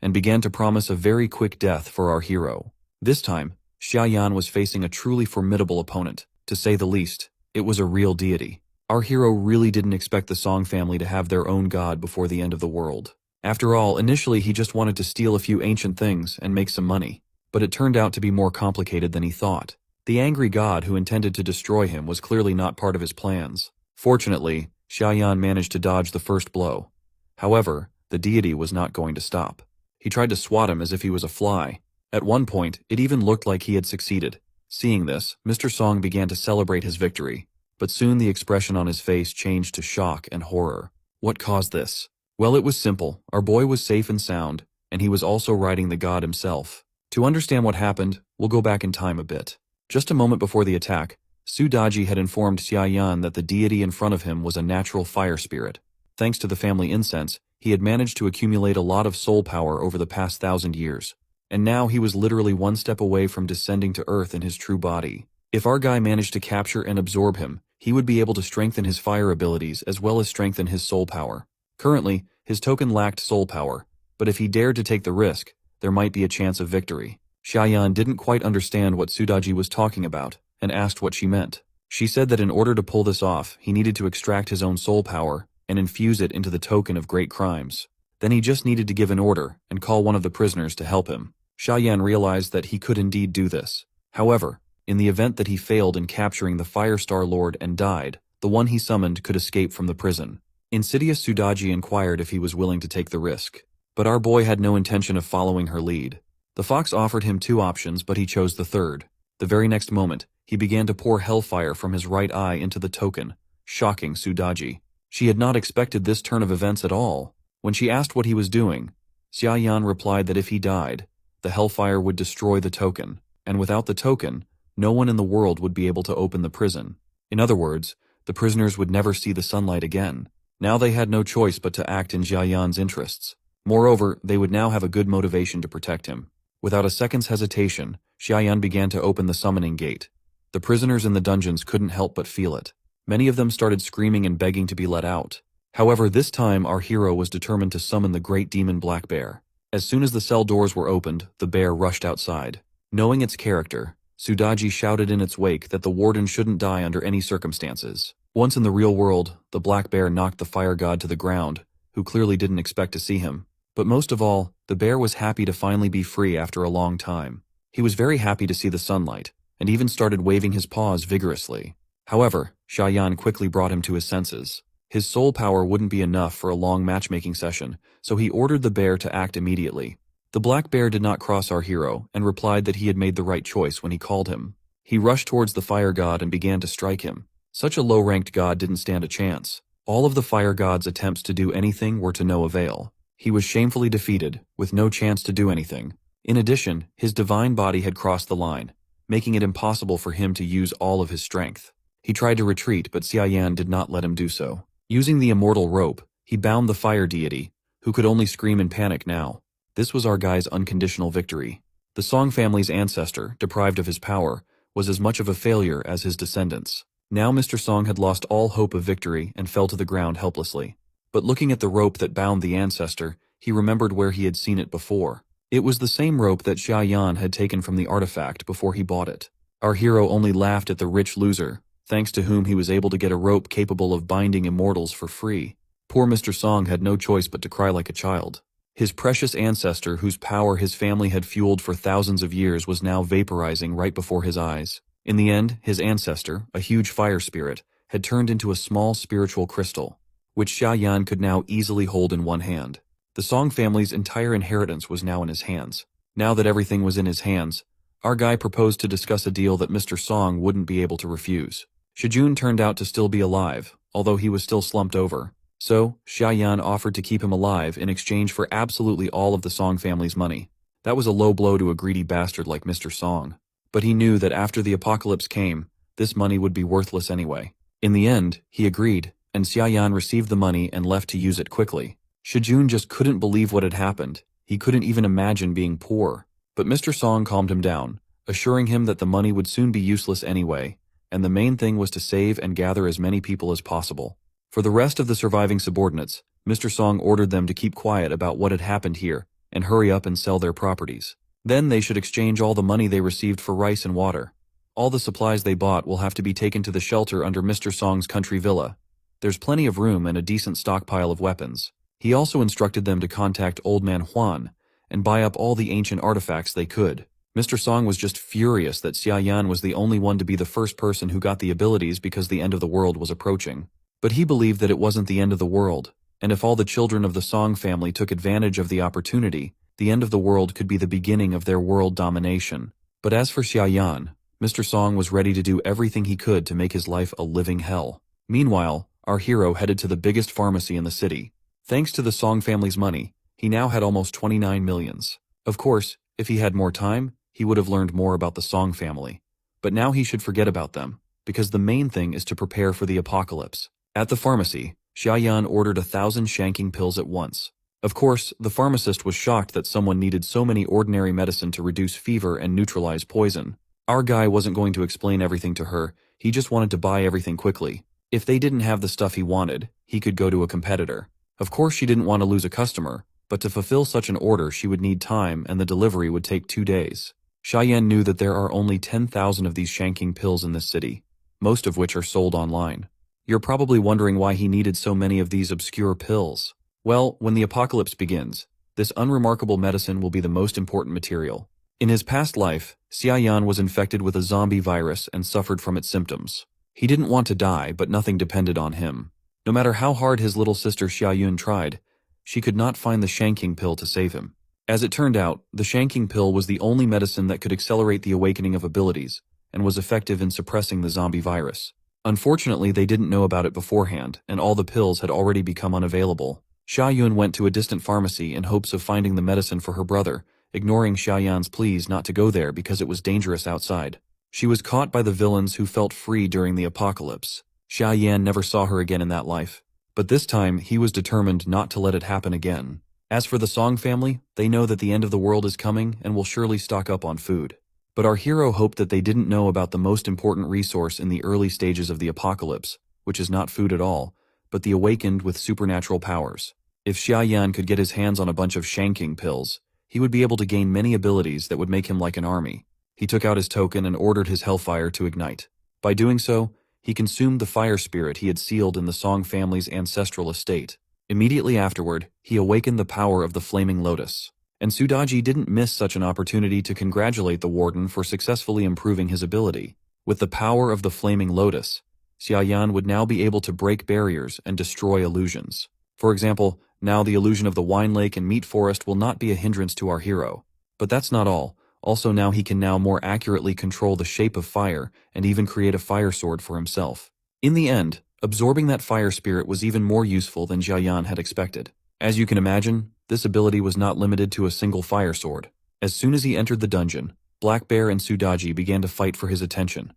and began to promise a very quick death for our hero. This time, Xiaoyan was facing a truly formidable opponent. To say the least, it was a real deity. Our hero really didn't expect the Song family to have their own god before the end of the world. After all, initially he just wanted to steal a few ancient things and make some money, but it turned out to be more complicated than he thought. The angry god who intended to destroy him was clearly not part of his plans. Fortunately, Xiaoyan managed to dodge the first blow. However, the deity was not going to stop. He tried to swat him as if he was a fly. At one point, it even looked like he had succeeded. Seeing this, Mr. Song began to celebrate his victory, but soon the expression on his face changed to shock and horror. What caused this? Well, it was simple. Our boy was safe and sound, and he was also riding the god himself. To understand what happened, we'll go back in time a bit. Just a moment before the attack, Sudaji had informed Xiaoyan that the deity in front of him was a natural fire spirit. Thanks to the family incense, he had managed to accumulate a lot of soul power over the past 1,000 years. And now he was literally one step away from descending to Earth in his true body. If our guy managed to capture and absorb him, he would be able to strengthen his fire abilities as well as strengthen his soul power. Currently, his token lacked soul power, but if he dared to take the risk, there might be a chance of victory. Xiaoyan didn't quite understand what Sudaji was talking about, and asked what she meant. She said that in order to pull this off, he needed to extract his own soul power and infuse it into the token of great crimes. Then he just needed to give an order and call one of the prisoners to help him. Xiaoyan realized that he could indeed do this. However, in the event that he failed in capturing the Firestar Lord and died, the one he summoned could escape from the prison. Insidious Sudaji inquired if he was willing to take the risk, but our boy had no intention of following her lead. The fox offered him 2 options, but he chose the third. The very next moment, he began to pour hellfire from his right eye into the token, shocking Sudaji. She had not expected this turn of events at all. When she asked what he was doing, Xiaoyan replied that if he died, the hellfire would destroy the token, and without the token, no one in the world would be able to open the prison. In other words, the prisoners would never see the sunlight again. Now they had no choice but to act in Xiaoyan's interests. Moreover, they would now have a good motivation to protect him. Without a second's hesitation, Xiaoyan began to open the summoning gate. The prisoners in the dungeons couldn't help but feel it. Many of them started screaming and begging to be let out. However, this time our hero was determined to summon the great demon Black Bear. As soon as the cell doors were opened, the bear rushed outside. Knowing its character, Sudaji shouted in its wake that the warden shouldn't die under any circumstances. Once in the real world, the Black Bear knocked the fire god to the ground, who clearly didn't expect to see him. But most of all, the bear was happy to finally be free after a long time. He was very happy to see the sunlight, and even started waving his paws vigorously. However, Xiaoyan quickly brought him to his senses. His soul power wouldn't be enough for a long matchmaking session, so he ordered the bear to act immediately. The Black Bear did not cross our hero, and replied that he had made the right choice when he called him. He rushed towards the fire god and began to strike him. Such a low-ranked god didn't stand a chance. All of the fire god's attempts to do anything were to no avail. He was shamefully defeated, with no chance to do anything. In addition, his divine body had crossed the line, making it impossible for him to use all of his strength. He tried to retreat, but Xiaoyan did not let him do so. Using the immortal rope, he bound the fire deity, who could only scream in panic now. This was our guy's unconditional victory. The Song family's ancestor, deprived of his power, was as much of a failure as his descendants. Now Mr. Song had lost all hope of victory and fell to the ground helplessly. But looking at the rope that bound the ancestor, he remembered where he had seen it before. It was the same rope that Xiaoyan had taken from the artifact before he bought it. Our hero only laughed at the rich loser, thanks to whom he was able to get a rope capable of binding immortals for free. Poor Mr. Song had no choice but to cry like a child. His precious ancestor, whose power his family had fueled for thousands of years, was now vaporizing right before his eyes. In the end, his ancestor, a huge fire spirit, had turned into a small spiritual crystal, which Xiaoyan could now easily hold in one hand. The Song family's entire inheritance was now in his hands. Now that everything was in his hands, our guy proposed to discuss a deal that Mr. Song wouldn't be able to refuse. Shijun turned out to still be alive, although he was still slumped over. So, Xiaoyan offered to keep him alive in exchange for absolutely all of the Song family's money. That was a low blow to a greedy bastard like Mr. Song. But he knew that after the apocalypse came, this money would be worthless anyway. In the end, he agreed, and Xiaoyan received the money and left to use it quickly. Shijun just couldn't believe what had happened. He couldn't even imagine being poor. But Mr. Song calmed him down, assuring him that the money would soon be useless anyway, and the main thing was to save and gather as many people as possible. For the rest of the surviving subordinates, Mr. Song ordered them to keep quiet about what had happened here and hurry up and sell their properties. Then they should exchange all the money they received for rice and water. All the supplies they bought will have to be taken to the shelter under Mr. Song's country villa. There's plenty of room and a decent stockpile of weapons. He also instructed them to contact Old Man Huan and buy up all the ancient artifacts they could. Mr. Song was just furious that Xiaoyan was the only one to be the first person who got the abilities because the end of the world was approaching. But he believed that it wasn't the end of the world, and if all the children of the Song family took advantage of the opportunity, the end of the world could be the beginning of their world domination. But as for Xiaoyan, Mr. Song was ready to do everything he could to make his life a living hell. Meanwhile, our hero headed to the biggest pharmacy in the city. Thanks to the Song family's money, he now had almost 29 millions. Of course, if he had more time, he would have learned more about the Song family. But now he should forget about them, because the main thing is to prepare for the apocalypse. At the pharmacy, Xiaoyan ordered 1,000 shanking pills at once. Of course, the pharmacist was shocked that someone needed so many ordinary medicine to reduce fever and neutralize poison. Our guy wasn't going to explain everything to her, he just wanted to buy everything quickly. If they didn't have the stuff he wanted, he could go to a competitor. Of course she didn't want to lose a customer, but to fulfill such an order she would need time and the delivery would take 2 days. Xiaoyan knew that there are only 10,000 of these shanking pills in this city, most of which are sold online. You're probably wondering why he needed so many of these obscure pills. Well, when the apocalypse begins, this unremarkable medicine will be the most important material. In his past life, Xiaoyan was infected with a zombie virus and suffered from its symptoms. He didn't want to die, but nothing depended on him. No matter how hard his little sister Xiaoyun tried, she could not find the shanking pill to save him. As it turned out, the shanking pill was the only medicine that could accelerate the awakening of abilities, and was effective in suppressing the zombie virus. Unfortunately, they didn't know about it beforehand, and all the pills had already become unavailable. Xiaoyun went to a distant pharmacy in hopes of finding the medicine for her brother, ignoring Xiaoyan's pleas not to go there because it was dangerous outside. She was caught by the villains who felt free during the apocalypse. Xiaoyan never saw her again in that life, but this time he was determined not to let it happen again. As for the Song family, they know that the end of the world is coming and will surely stock up on food. But our hero hoped that they didn't know about the most important resource in the early stages of the apocalypse, which is not food at all, but the awakened with supernatural powers. If Xia Yan could get his hands on a bunch of shanking pills, he would be able to gain many abilities that would make him like an army. He took out his token and ordered his hellfire to ignite. By doing so, he consumed the fire spirit he had sealed in the Song family's ancestral estate. Immediately afterward, he awakened the power of the flaming lotus. And Sudaji didn't miss such an opportunity to congratulate the warden for successfully improving his ability. With the power of the flaming lotus, Xia Yan would now be able to break barriers and destroy illusions. For example, now the illusion of the wine lake and meat forest will not be a hindrance to our hero. But that's not all. Also now he can now more accurately control the shape of fire and even create a fire sword for himself. In the end, absorbing that fire spirit was even more useful than Xia Yan had expected. As you can imagine, this ability was not limited to a single fire sword. As soon as he entered the dungeon, Black Bear and Sudaji began to fight for his attention.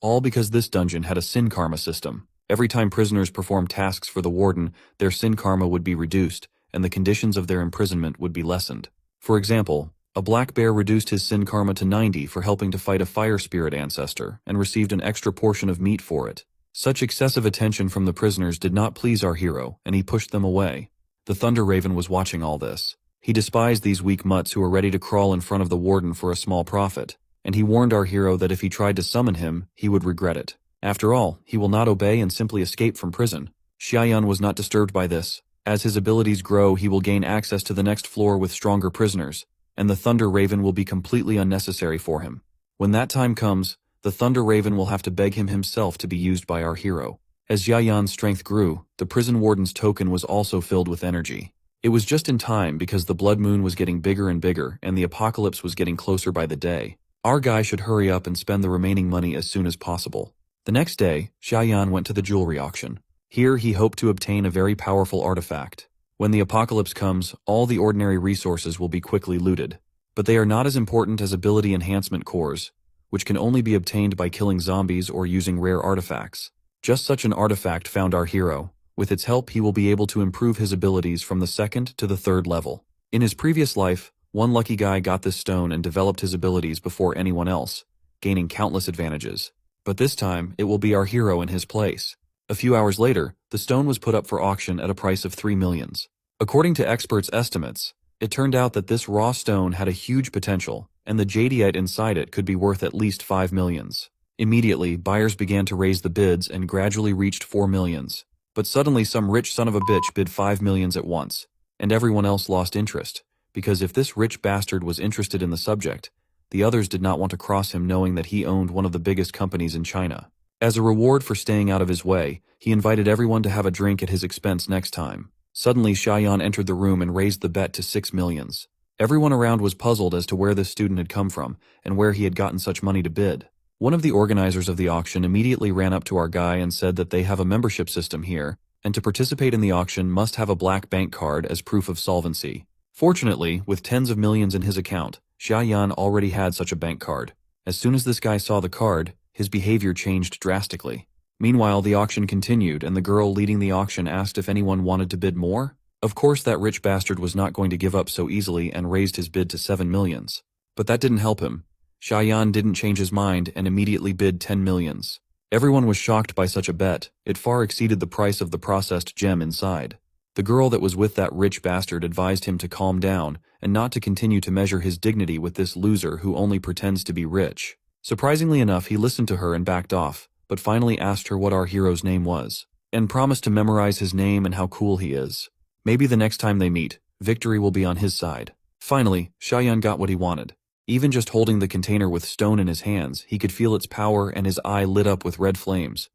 All because this dungeon had a sin karma system. Every time prisoners performed tasks for the warden, their sin karma would be reduced, and the conditions of their imprisonment would be lessened. For example, a Black Bear reduced his sin karma to 90 for helping to fight a fire spirit ancestor, and received an extra portion of meat for it. Such excessive attention from the prisoners did not please our hero, and he pushed them away. The Thunder Raven was watching all this. He despised these weak mutts who were ready to crawl in front of the warden for a small profit, and he warned our hero that if he tried to summon him, he would regret it. After all, he will not obey and simply escape from prison. Xia Yan was not disturbed by this. As his abilities grow, he will gain access to the next floor with stronger prisoners, and the Thunder Raven will be completely unnecessary for him. When that time comes, the Thunder Raven will have to beg him himself to be used by our hero. As Xia Yan's strength grew, the prison warden's token was also filled with energy. It was just in time because the blood moon was getting bigger and bigger and the apocalypse was getting closer by the day. Our guy should hurry up and spend the remaining money as soon as possible. The next day, Xia Yan went to the jewelry auction. Here he hoped to obtain a very powerful artifact. When the apocalypse comes, all the ordinary resources will be quickly looted. But they are not as important as ability enhancement cores, which can only be obtained by killing zombies or using rare artifacts. Just such an artifact found our hero. With its help, he will be able to improve his abilities from the 2nd to the 3rd level. In his previous life, one lucky guy got this stone and developed his abilities before anyone else, gaining countless advantages. But this time, it will be our hero in his place. A few hours later, the stone was put up for auction at a price of 3 millions. According to experts' estimates, it turned out that this raw stone had a huge potential, and the jadeite inside it could be worth at least 5 millions. Immediately, buyers began to raise the bids and gradually reached 4 millions. But suddenly some rich son of a bitch bid 5 millions at once, and everyone else lost interest, because if this rich bastard was interested in the subject, the others did not want to cross him knowing that he owned one of the biggest companies in China. As a reward for staying out of his way, he invited everyone to have a drink at his expense next time. Suddenly, Xia Yan entered the room and raised the bet to 6 millions. Everyone around was puzzled as to where this student had come from and where he had gotten such money to bid. One of the organizers of the auction immediately ran up to our guy and said that they have a membership system here, and to participate in the auction must have a black bank card as proof of solvency. Fortunately, with tens of millions in his account, Xia Yan already had such a bank card. As soon as this guy saw the card, his behavior changed drastically. Meanwhile, the auction continued, and the girl leading the auction asked if anyone wanted to bid more. Of course, that rich bastard was not going to give up so easily and raised his bid to 7 millions. But that didn't help him. Xia Yan didn't change his mind and immediately bid 10 millions. Everyone was shocked by such a bet. It far exceeded the price of the processed gem inside. The girl that was with that rich bastard advised him to calm down and not to continue to measure his dignity with this loser who only pretends to be rich. Surprisingly enough, he listened to her and backed off, but finally asked her what our hero's name was, and promised to memorize his name and how cool he is. Maybe the next time they meet, victory will be on his side. Finally, Xia Yan got what he wanted. Even just holding the container with stone in his hands, he could feel its power and his eye lit up with red flames.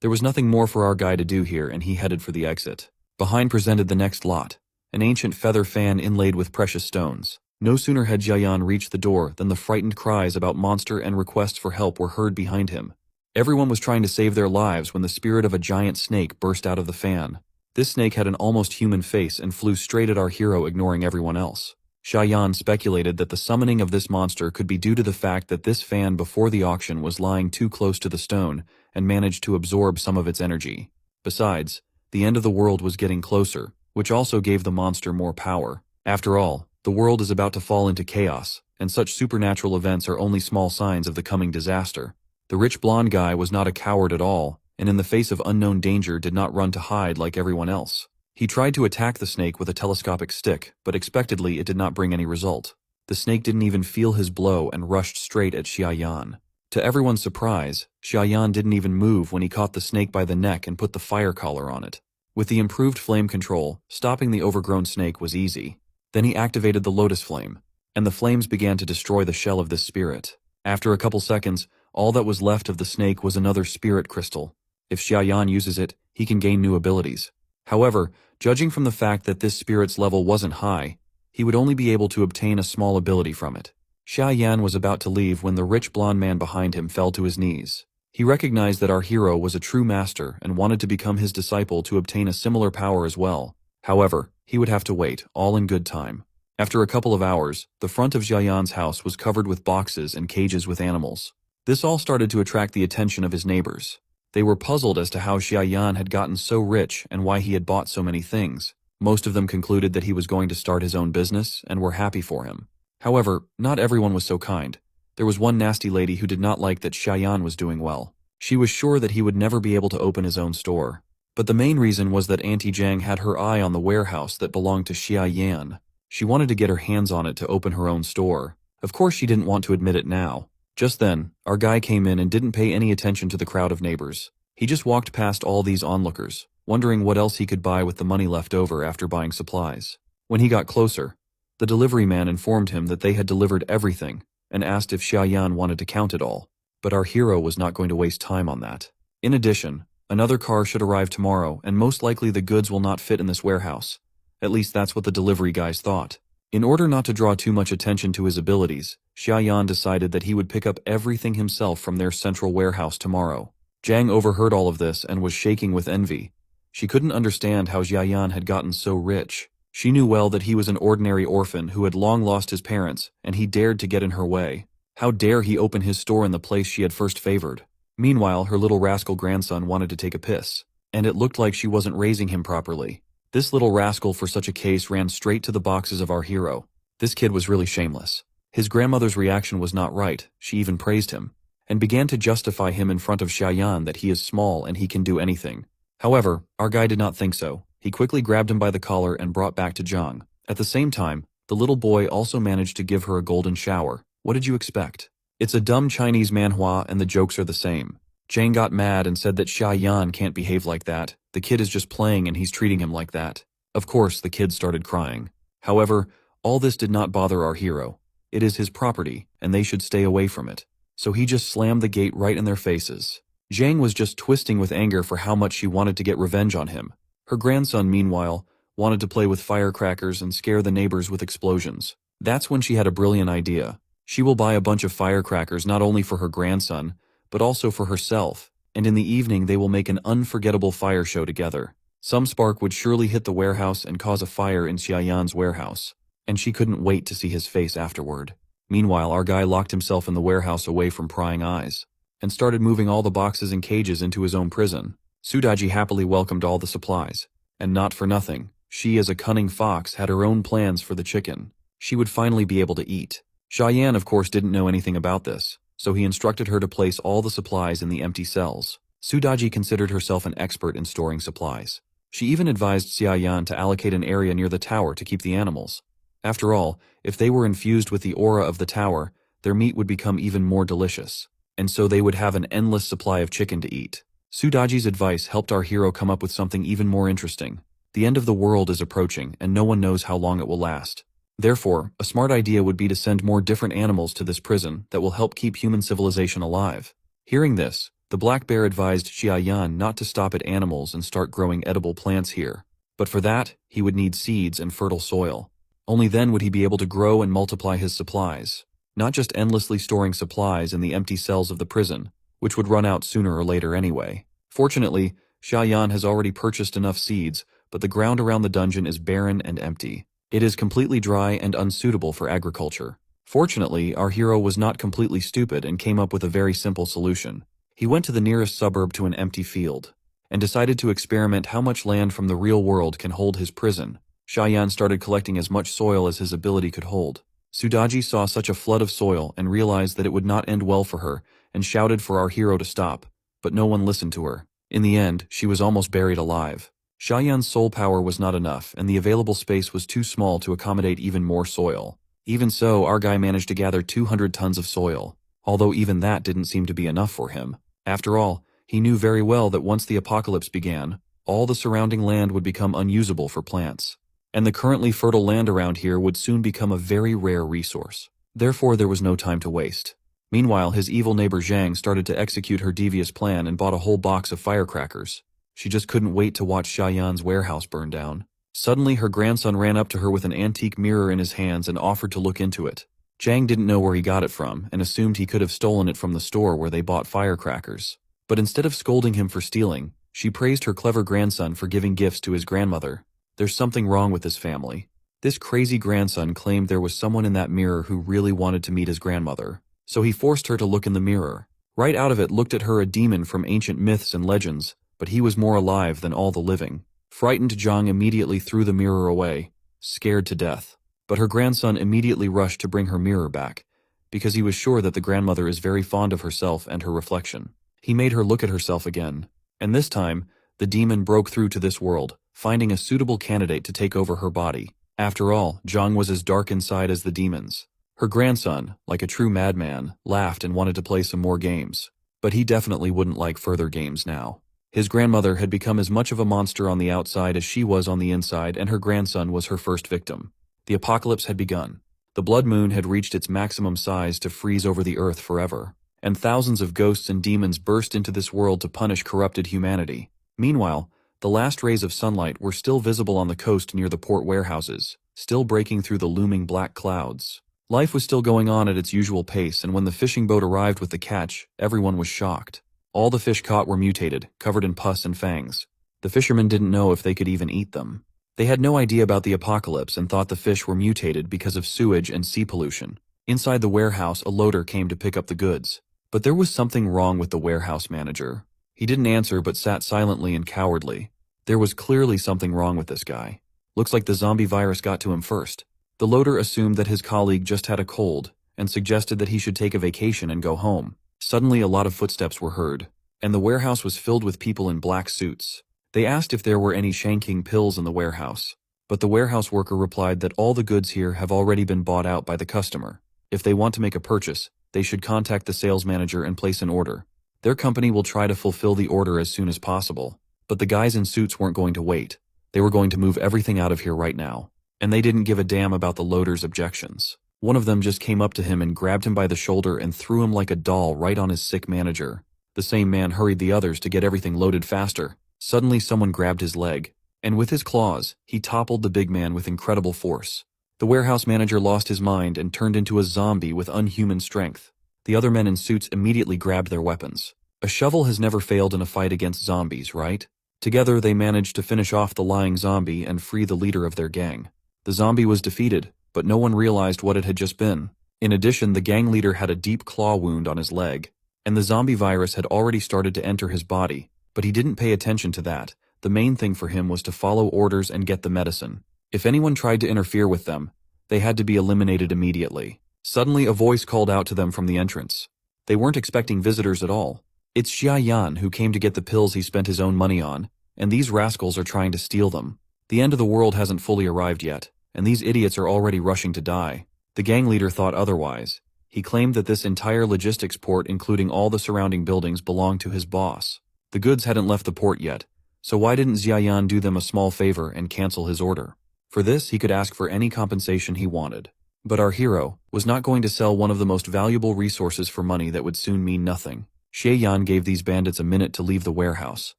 There was nothing more for our guy to do here, and he headed for the exit. Behind presented the next lot, an ancient feather fan inlaid with precious stones. No sooner had Xia Yan reached the door than the frightened cries about monster and requests for help were heard behind him. Everyone was trying to save their lives when the spirit of a giant snake burst out of the fan. This snake had an almost human face and flew straight at our hero, ignoring everyone else. Xia Yan speculated that the summoning of this monster could be due to the fact that this fan before the auction was lying too close to the stone and managed to absorb some of its energy. Besides, the end of the world was getting closer, which also gave the monster more power. After all, the world is about to fall into chaos, and such supernatural events are only small signs of the coming disaster. The rich blonde guy was not a coward at all, and in the face of unknown danger did not run to hide like everyone else. He tried to attack the snake with a telescopic stick, but expectedly it did not bring any result. The snake didn't even feel his blow and rushed straight at Xiaoyan. To everyone's surprise, Xiaoyan didn't even move when he caught the snake by the neck and put the fire collar on it. With the improved flame control, stopping the overgrown snake was easy. Then he activated the lotus flame, and the flames began to destroy the shell of this spirit. After a couple seconds, all that was left of the snake was another spirit crystal. If Xiaoyan uses it, he can gain new abilities. However, judging from the fact that this spirit's level wasn't high, he would only be able to obtain a small ability from it. Xiaoyan was about to leave when the rich blonde man behind him fell to his knees. He recognized that our hero was a true master and wanted to become his disciple to obtain a similar power as well. However, he would have to wait, all in good time. After a couple of hours, the front of Xiaoyan's house was covered with boxes and cages with animals. This all started to attract the attention of his neighbors. They were puzzled as to how Xiaoyan had gotten so rich and why he had bought so many things. Most of them concluded that he was going to start his own business and were happy for him. However, not everyone was so kind. There was one nasty lady who did not like that Xiaoyan was doing well. She was sure that he would never be able to open his own store. But the main reason was that Auntie Jiang had her eye on the warehouse that belonged to Xiaoyan. She wanted to get her hands on it to open her own store. Of course she didn't want to admit it now. Just then, our guy came in and didn't pay any attention to the crowd of neighbors. He just walked past all these onlookers, wondering what else he could buy with the money left over after buying supplies. When he got closer, the delivery man informed him that they had delivered everything and asked if Xiaoyan wanted to count it all. But our hero was not going to waste time on that. In addition, another car should arrive tomorrow and most likely the goods will not fit in this warehouse. At least that's what the delivery guys thought. In order not to draw too much attention to his abilities, Xiaoyan decided that he would pick up everything himself from their central warehouse tomorrow. Jiang overheard all of this and was shaking with envy. She couldn't understand how Xiaoyan had gotten so rich. She knew well that he was an ordinary orphan who had long lost his parents, and he dared to get in her way. How dare he open his store in the place she had first favored? Meanwhile, her little rascal grandson wanted to take a piss, and it looked like she wasn't raising him properly. This little rascal for such a case ran straight to the boxes of our hero. This kid was really shameless. His grandmother's reaction was not right, she even praised him, and began to justify him in front of Xiaoyan that he is small and he can do anything. However, our guy did not think so. He quickly grabbed him by the collar and brought back to Jiang. At the same time, the little boy also managed to give her a golden shower. What did you expect? It's a dumb Chinese manhwa and the jokes are the same. Jiang got mad and said that Xiaoyan can't behave like that. The kid is just playing and he's treating him like that. Of course, the kid started crying. However, all this did not bother our hero. It is his property, and they should stay away from it. So he just slammed the gate right in their faces. Jiang was just twisting with anger for how much she wanted to get revenge on him. Her grandson, meanwhile, wanted to play with firecrackers and scare the neighbors with explosions. That's when she had a brilliant idea. She will buy a bunch of firecrackers not only for her grandson, but also for herself, and in the evening they will make an unforgettable fire show together. Some spark would surely hit the warehouse and cause a fire in Xiaoyan's warehouse, and she couldn't wait to see his face afterward. Meanwhile, our guy locked himself in the warehouse away from prying eyes, and started moving all the boxes and cages into his own prison. Sudaji happily welcomed all the supplies, and not for nothing, she as a cunning fox had her own plans for the chicken. She would finally be able to eat. Xiaoyan of course didn't know anything about this, so he instructed her to place all the supplies in the empty cells. Sudaji considered herself an expert in storing supplies. She even advised Xiaoyan to allocate an area near the tower to keep the animals. After all, if they were infused with the aura of the tower, their meat would become even more delicious, and so they would have an endless supply of chicken to eat. Sudaji's advice helped our hero come up with something even more interesting. The end of the world is approaching, and no one knows how long it will last. Therefore, a smart idea would be to send more different animals to this prison that will help keep human civilization alive. Hearing this, the black bear advised Xiaoyan not to stop at animals and start growing edible plants here. But for that, he would need seeds and fertile soil. Only then would he be able to grow and multiply his supplies, not just endlessly storing supplies in the empty cells of the prison, which would run out sooner or later anyway. Fortunately, Xiaoyan has already purchased enough seeds, but the ground around the dungeon is barren and empty. It is completely dry and unsuitable for agriculture. Fortunately, our hero was not completely stupid and came up with a very simple solution. He went to the nearest suburb to an empty field, and decided to experiment how much land from the real world can hold his prison. Xiaoyan started collecting as much soil as his ability could hold. Sudaji saw such a flood of soil and realized that it would not end well for her, and shouted for our hero to stop, but no one listened to her. In the end, she was almost buried alive. Xiaoyan's soul power was not enough, and the available space was too small to accommodate even more soil. Even so, our guy managed to gather 200 tons of soil, although even that didn't seem to be enough for him. After all, he knew very well that once the apocalypse began, all the surrounding land would become unusable for plants, and the currently fertile land around here would soon become a very rare resource. Therefore, there was no time to waste. Meanwhile, his evil neighbor Zhang started to execute her devious plan and bought a whole box of firecrackers. She just couldn't wait to watch Xiaoyan's warehouse burn down. Suddenly, her grandson ran up to her with an antique mirror in his hands and offered to look into it. Zhang didn't know where he got it from and assumed he could have stolen it from the store where they bought firecrackers. But instead of scolding him for stealing, she praised her clever grandson for giving gifts to his grandmother. There's something wrong with this family. This crazy grandson claimed there was someone in that mirror who really wanted to meet his grandmother. So he forced her to look in the mirror. Right out of it looked at her a demon from ancient myths and legends, but he was more alive than all the living. Frightened, Zhang immediately threw the mirror away, scared to death. But her grandson immediately rushed to bring her mirror back, because he was sure that the grandmother is very fond of herself and her reflection. He made her look at herself again, and this time, the demon broke through to this world, finding a suitable candidate to take over her body. After all, Zhang was as dark inside as the demons. Her grandson, like a true madman, laughed and wanted to play some more games. But he definitely wouldn't like further games now. His grandmother had become as much of a monster on the outside as she was on the inside, and her grandson was her first victim. The apocalypse had begun. The blood moon had reached its maximum size to freeze over the earth forever, and thousands of ghosts and demons burst into this world to punish corrupted humanity. Meanwhile, the last rays of sunlight were still visible on the coast near the port warehouses, still breaking through the looming black clouds. Life was still going on at its usual pace, and when the fishing boat arrived with the catch, everyone was shocked. All the fish caught were mutated, covered in pus and fangs. The fishermen didn't know if they could even eat them. They had no idea about the apocalypse and thought the fish were mutated because of sewage and sea pollution. Inside the warehouse, a loader came to pick up the goods. But there was something wrong with the warehouse manager. He didn't answer but sat silently and cowardly. There was clearly something wrong with this guy. Looks like the zombie virus got to him first. The loader assumed that his colleague just had a cold and suggested that he should take a vacation and go home. Suddenly, a lot of footsteps were heard, and the warehouse was filled with people in black suits. They asked if there were any shanking pills in the warehouse, but the warehouse worker replied that all the goods here have already been bought out by the customer. If they want to make a purchase, they should contact the sales manager and place an order. Their company will try to fulfill the order as soon as possible. But the guys in suits weren't going to wait. They were going to move everything out of here right now. And they didn't give a damn about the loader's objections. One of them just came up to him and grabbed him by the shoulder and threw him like a doll right on his sick manager. The same man hurried the others to get everything loaded faster. Suddenly someone grabbed his leg, and with his claws, he toppled the big man with incredible force. The warehouse manager lost his mind and turned into a zombie with unhuman strength. The other men in suits immediately grabbed their weapons. A shovel has never failed in a fight against zombies, right? Together they managed to finish off the lying zombie and free the leader of their gang. The zombie was defeated, but no one realized what it had just been. In addition, the gang leader had a deep claw wound on his leg, and the zombie virus had already started to enter his body, but he didn't pay attention to that. The main thing for him was to follow orders and get the medicine. If anyone tried to interfere with them, they had to be eliminated immediately. Suddenly, a voice called out to them from the entrance. They weren't expecting visitors at all. It's Xiaoyan, who came to get the pills he spent his own money on, and these rascals are trying to steal them. The end of the world hasn't fully arrived yet, and these idiots are already rushing to die. The gang leader thought otherwise. He claimed that this entire logistics port, including all the surrounding buildings, belonged to his boss. The goods hadn't left the port yet, so why didn't Xiaoyan do them a small favor and cancel his order? For this, he could ask for any compensation he wanted. But our hero was not going to sell one of the most valuable resources for money that would soon mean nothing. Xiaoyan gave these bandits a minute to leave the warehouse,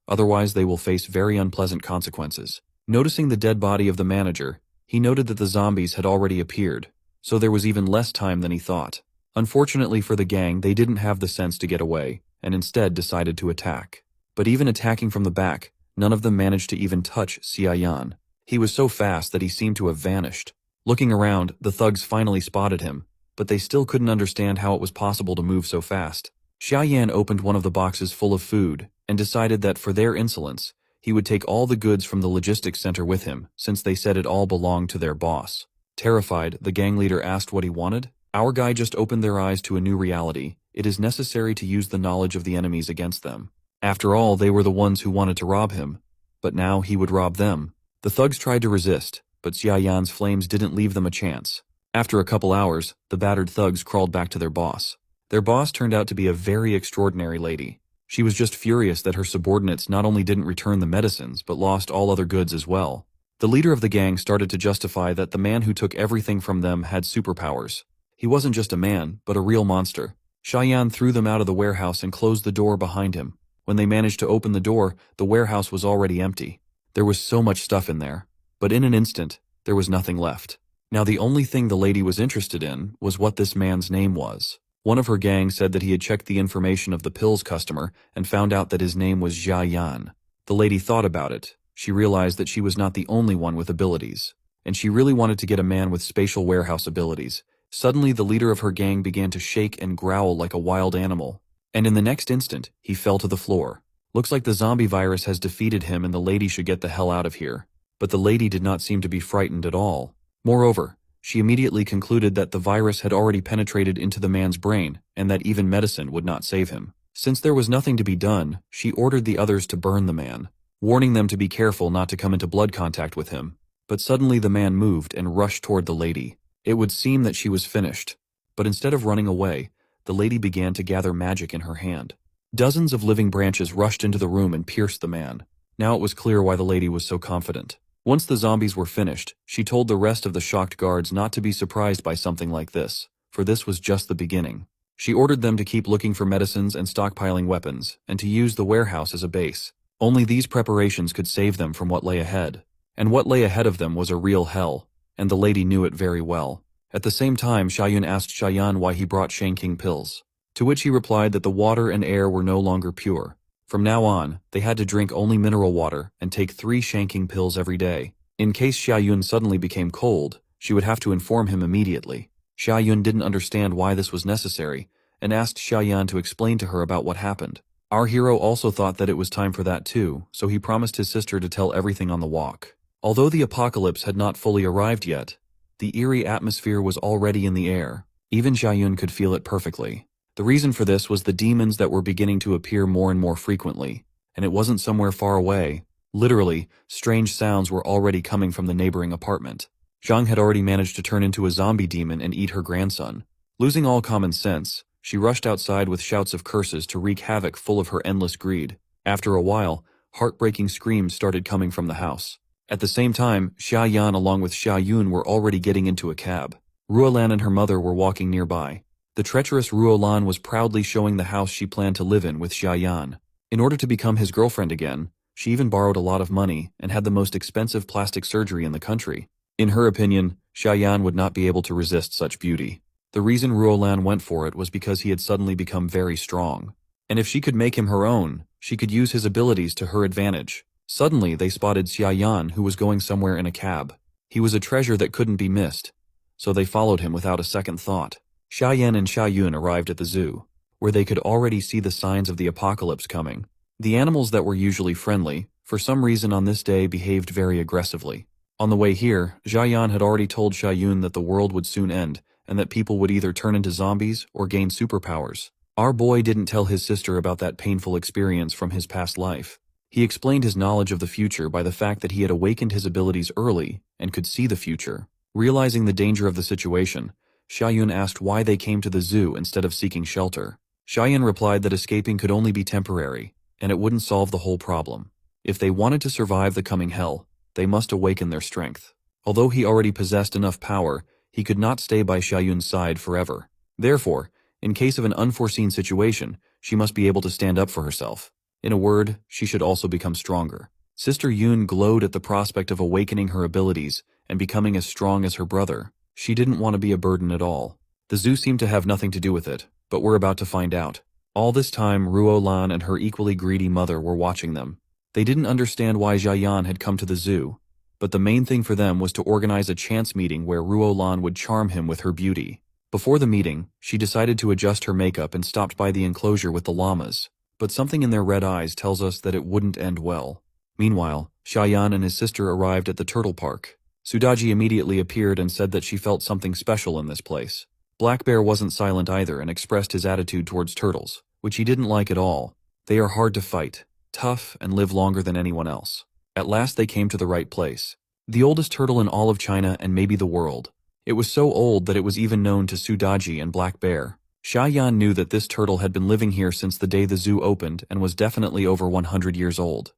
otherwise they will face very unpleasant consequences. Noticing the dead body of the manager, he noted that the zombies had already appeared, so there was even less time than he thought. Unfortunately for the gang, they didn't have the sense to get away, and instead decided to attack. But even attacking from the back, none of them managed to even touch Xiaoyan. He was so fast that he seemed to have vanished. Looking around, the thugs finally spotted him, but they still couldn't understand how it was possible to move so fast. Xiaoyan opened one of the boxes full of food and decided that for their insolence, He would take all the goods from the logistics center with him, since they said it all belonged to their boss. Terrified, the gang leader asked what he wanted. Our guy just opened their eyes to a new reality. It is necessary to use the knowledge of the enemies against them. After all, they were the ones who wanted to rob him. But now he would rob them. The thugs tried to resist, but Xiaoyan's flames didn't leave them a chance. After a couple hours, the battered thugs crawled back to their boss. Their boss turned out to be a very extraordinary lady. She was just furious that her subordinates not only didn't return the medicines, but lost all other goods as well. The leader of the gang started to justify that the man who took everything from them had superpowers. He wasn't just a man, but a real monster. Xiaoyan threw them out of the warehouse and closed the door behind him. When they managed to open the door, the warehouse was already empty. There was so much stuff in there. But in an instant, there was nothing left. Now the only thing the lady was interested in was what this man's name was. One of her gang said that he had checked the information of the pills customer and found out that his name was Xiaoyan. The lady thought about it. She realized that she was not the only one with abilities. And she really wanted to get a man with spatial warehouse abilities. Suddenly the leader of her gang began to shake and growl like a wild animal. And in the next instant, he fell to the floor. Looks like the zombie virus has defeated him and the lady should get the hell out of here. But the lady did not seem to be frightened at all. Moreover, she immediately concluded that the virus had already penetrated into the man's brain and that even medicine would not save him. Since there was nothing to be done, she ordered the others to burn the man, warning them to be careful not to come into blood contact with him. But suddenly the man moved and rushed toward the lady. It would seem that she was finished. But instead of running away, the lady began to gather magic in her hand. Dozens of living branches rushed into the room and pierced the man. Now it was clear why the lady was so confident. Once the zombies were finished, she told the rest of the shocked guards not to be surprised by something like this, for this was just the beginning. She ordered them to keep looking for medicines and stockpiling weapons, and to use the warehouse as a base. Only these preparations could save them from what lay ahead. And what lay ahead of them was a real hell, and the lady knew it very well. At the same time, Xiaoyun asked Xiaoyan why he brought Shanking pills, to which he replied that the water and air were no longer pure. From now on, they had to drink only mineral water and take 3 Shanking pills every day. In case Xiaoyun suddenly became cold, she would have to inform him immediately. Xiaoyun didn't understand why this was necessary, and asked Xiaoyan to explain to her about what happened. Our hero also thought that it was time for that too, so he promised his sister to tell everything on the walk. Although the apocalypse had not fully arrived yet, the eerie atmosphere was already in the air. Even Xiaoyun could feel it perfectly. The reason for this was the demons that were beginning to appear more and more frequently, and it wasn't somewhere far away. Literally, strange sounds were already coming from the neighboring apartment. Zhang had already managed to turn into a zombie demon and eat her grandson. Losing all common sense, she rushed outside with shouts of curses to wreak havoc full of her endless greed. After a while, heartbreaking screams started coming from the house. At the same time, Xiaoyan along with Xiaoyun were already getting into a cab. Ruolan and her mother were walking nearby. The treacherous Ruolan was proudly showing the house she planned to live in with Xiaoyan. In order to become his girlfriend again, she even borrowed a lot of money and had the most expensive plastic surgery in the country. In her opinion, Xiaoyan would not be able to resist such beauty. The reason Ruolan went for it was because he had suddenly become very strong. And if she could make him her own, she could use his abilities to her advantage. Suddenly, they spotted Xiaoyan, who was going somewhere in a cab. He was a treasure that couldn't be missed, so they followed him without a second thought. Xiaoyan and Xiaoyun arrived at the zoo, where they could already see the signs of the apocalypse coming. The animals that were usually friendly, for some reason on this day behaved very aggressively. On the way here, Xiaoyan had already told Xiaoyun that the world would soon end, and that people would either turn into zombies or gain superpowers. Our boy didn't tell his sister about that painful experience from his past life. He explained his knowledge of the future by the fact that he had awakened his abilities early and could see the future. Realizing the danger of the situation, Xiaoyun asked why they came to the zoo instead of seeking shelter. Xiaoyan replied that escaping could only be temporary, and it wouldn't solve the whole problem. If they wanted to survive the coming hell, they must awaken their strength. Although he already possessed enough power, he could not stay by Xiaoyun's side forever. Therefore, in case of an unforeseen situation, she must be able to stand up for herself. In a word, she should also become stronger. Sister Yun glowed at the prospect of awakening her abilities and becoming as strong as her brother. She didn't want to be a burden at all. The zoo seemed to have nothing to do with it, but we're about to find out. All this time, Ruolan and her equally greedy mother were watching them. They didn't understand why Xiaoyan had come to the zoo, but the main thing for them was to organize a chance meeting where Ruolan would charm him with her beauty. Before the meeting, she decided to adjust her makeup and stopped by the enclosure with the llamas, but something in their red eyes tells us that it wouldn't end well. Meanwhile, Xiaoyan and his sister arrived at the turtle park. Sudaji immediately appeared and said that she felt something special in this place. Black Bear wasn't silent either and expressed his attitude towards turtles, which he didn't like at all. They are hard to fight, tough, and live longer than anyone else. At last they came to the right place. The oldest turtle in all of China and maybe the world. It was so old that it was even known to Sudaji and Black Bear. Xiaoyan knew that this turtle had been living here since the day the zoo opened and was definitely over 100 years old.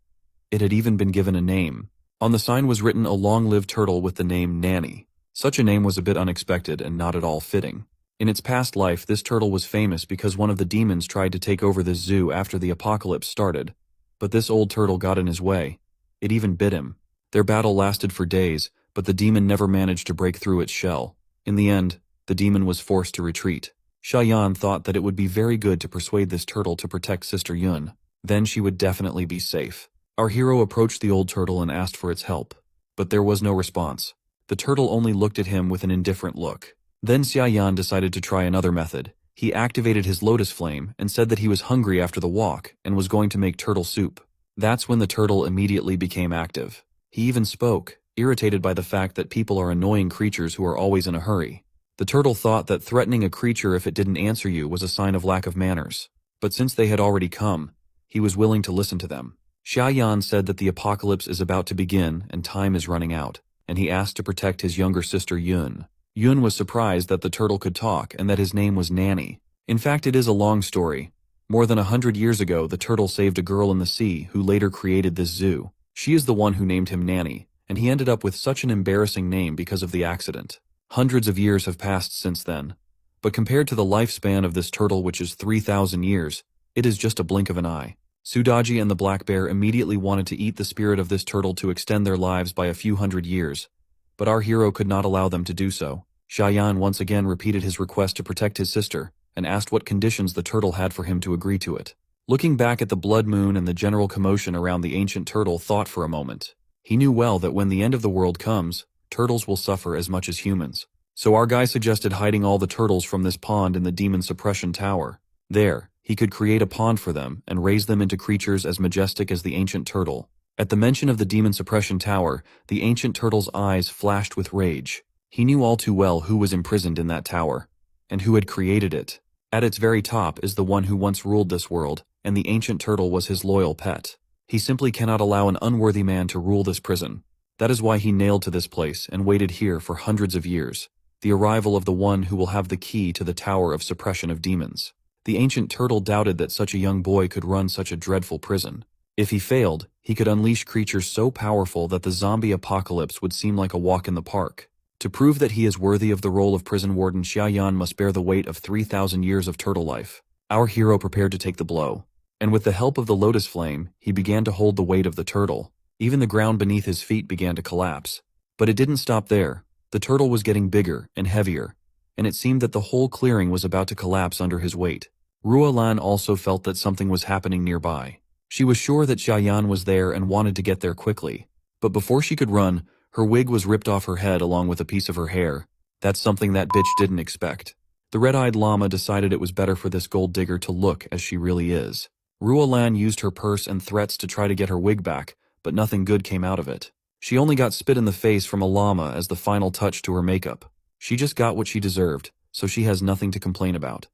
It had even been given a name. On the sign was written a long-lived turtle with the name Nanny. Such a name was a bit unexpected and not at all fitting. In its past life, this turtle was famous because one of the demons tried to take over this zoo after the apocalypse started. But this old turtle got in his way. It even bit him. Their battle lasted for days, but the demon never managed to break through its shell. In the end, the demon was forced to retreat. Xiaoyan thought that it would be very good to persuade this turtle to protect Sister Yun. Then she would definitely be safe. Our hero approached the old turtle and asked for its help. But there was no response. The turtle only looked at him with an indifferent look. Then Xiaoyan decided to try another method. He activated his lotus flame and said that he was hungry after the walk and was going to make turtle soup. That's when the turtle immediately became active. He even spoke, irritated by the fact that people are annoying creatures who are always in a hurry. The turtle thought that threatening a creature if it didn't answer you was a sign of lack of manners. But since they had already come, he was willing to listen to them. Xiaoyan said that the apocalypse is about to begin and time is running out, and he asked to protect his younger sister Yun. Yun was surprised that the turtle could talk and that his name was Nanny. In fact, it is a long story. More than 100 years ago, the turtle saved a girl in the sea who later created this zoo. She is the one who named him Nanny, and he ended up with such an embarrassing name because of the accident. Hundreds of years have passed since then. But compared to the lifespan of this turtle, which is 3,000 years, it is just a blink of an eye. Sudaji and the black bear immediately wanted to eat the spirit of this turtle to extend their lives by a few hundred years. But our hero could not allow them to do so. Xiaoyan once again repeated his request to protect his sister, and asked what conditions the turtle had for him to agree to it. Looking back at the blood moon and the general commotion around the ancient turtle thought for a moment. He knew well that when the end of the world comes, turtles will suffer as much as humans. So our guy suggested hiding all the turtles from this pond in the demon suppression tower. There, he could create a pond for them and raise them into creatures as majestic as the ancient turtle. At the mention of the demon suppression tower, the ancient turtle's eyes flashed with rage. He knew all too well who was imprisoned in that tower, and who had created it. At its very top is the one who once ruled this world, and the ancient turtle was his loyal pet. He simply cannot allow an unworthy man to rule this prison. That is why he nailed to this place and waited here for hundreds of years. The arrival of the one who will have the key to the tower of suppression of demons. The ancient turtle doubted that such a young boy could run such a dreadful prison. If he failed, he could unleash creatures so powerful that the zombie apocalypse would seem like a walk in the park. To prove that he is worthy of the role of prison warden, Xiaoyan must bear the weight of 3,000 years of turtle life. Our hero prepared to take the blow. And with the help of the lotus flame, he began to hold the weight of the turtle. Even the ground beneath his feet began to collapse. But it didn't stop there. The turtle was getting bigger and heavier, and it seemed that the whole clearing was about to collapse under his weight. Ruolan also felt that something was happening nearby. She was sure that Xiaoyan was there and wanted to get there quickly. But before she could run, her wig was ripped off her head along with a piece of her hair. That's something that bitch didn't expect. The red-eyed llama decided it was better for this gold digger to look as she really is. Ruolan used her purse and threats to try to get her wig back, but nothing good came out of it. She only got spit in the face from a llama as the final touch to her makeup. She just got what she deserved, so she has nothing to complain about.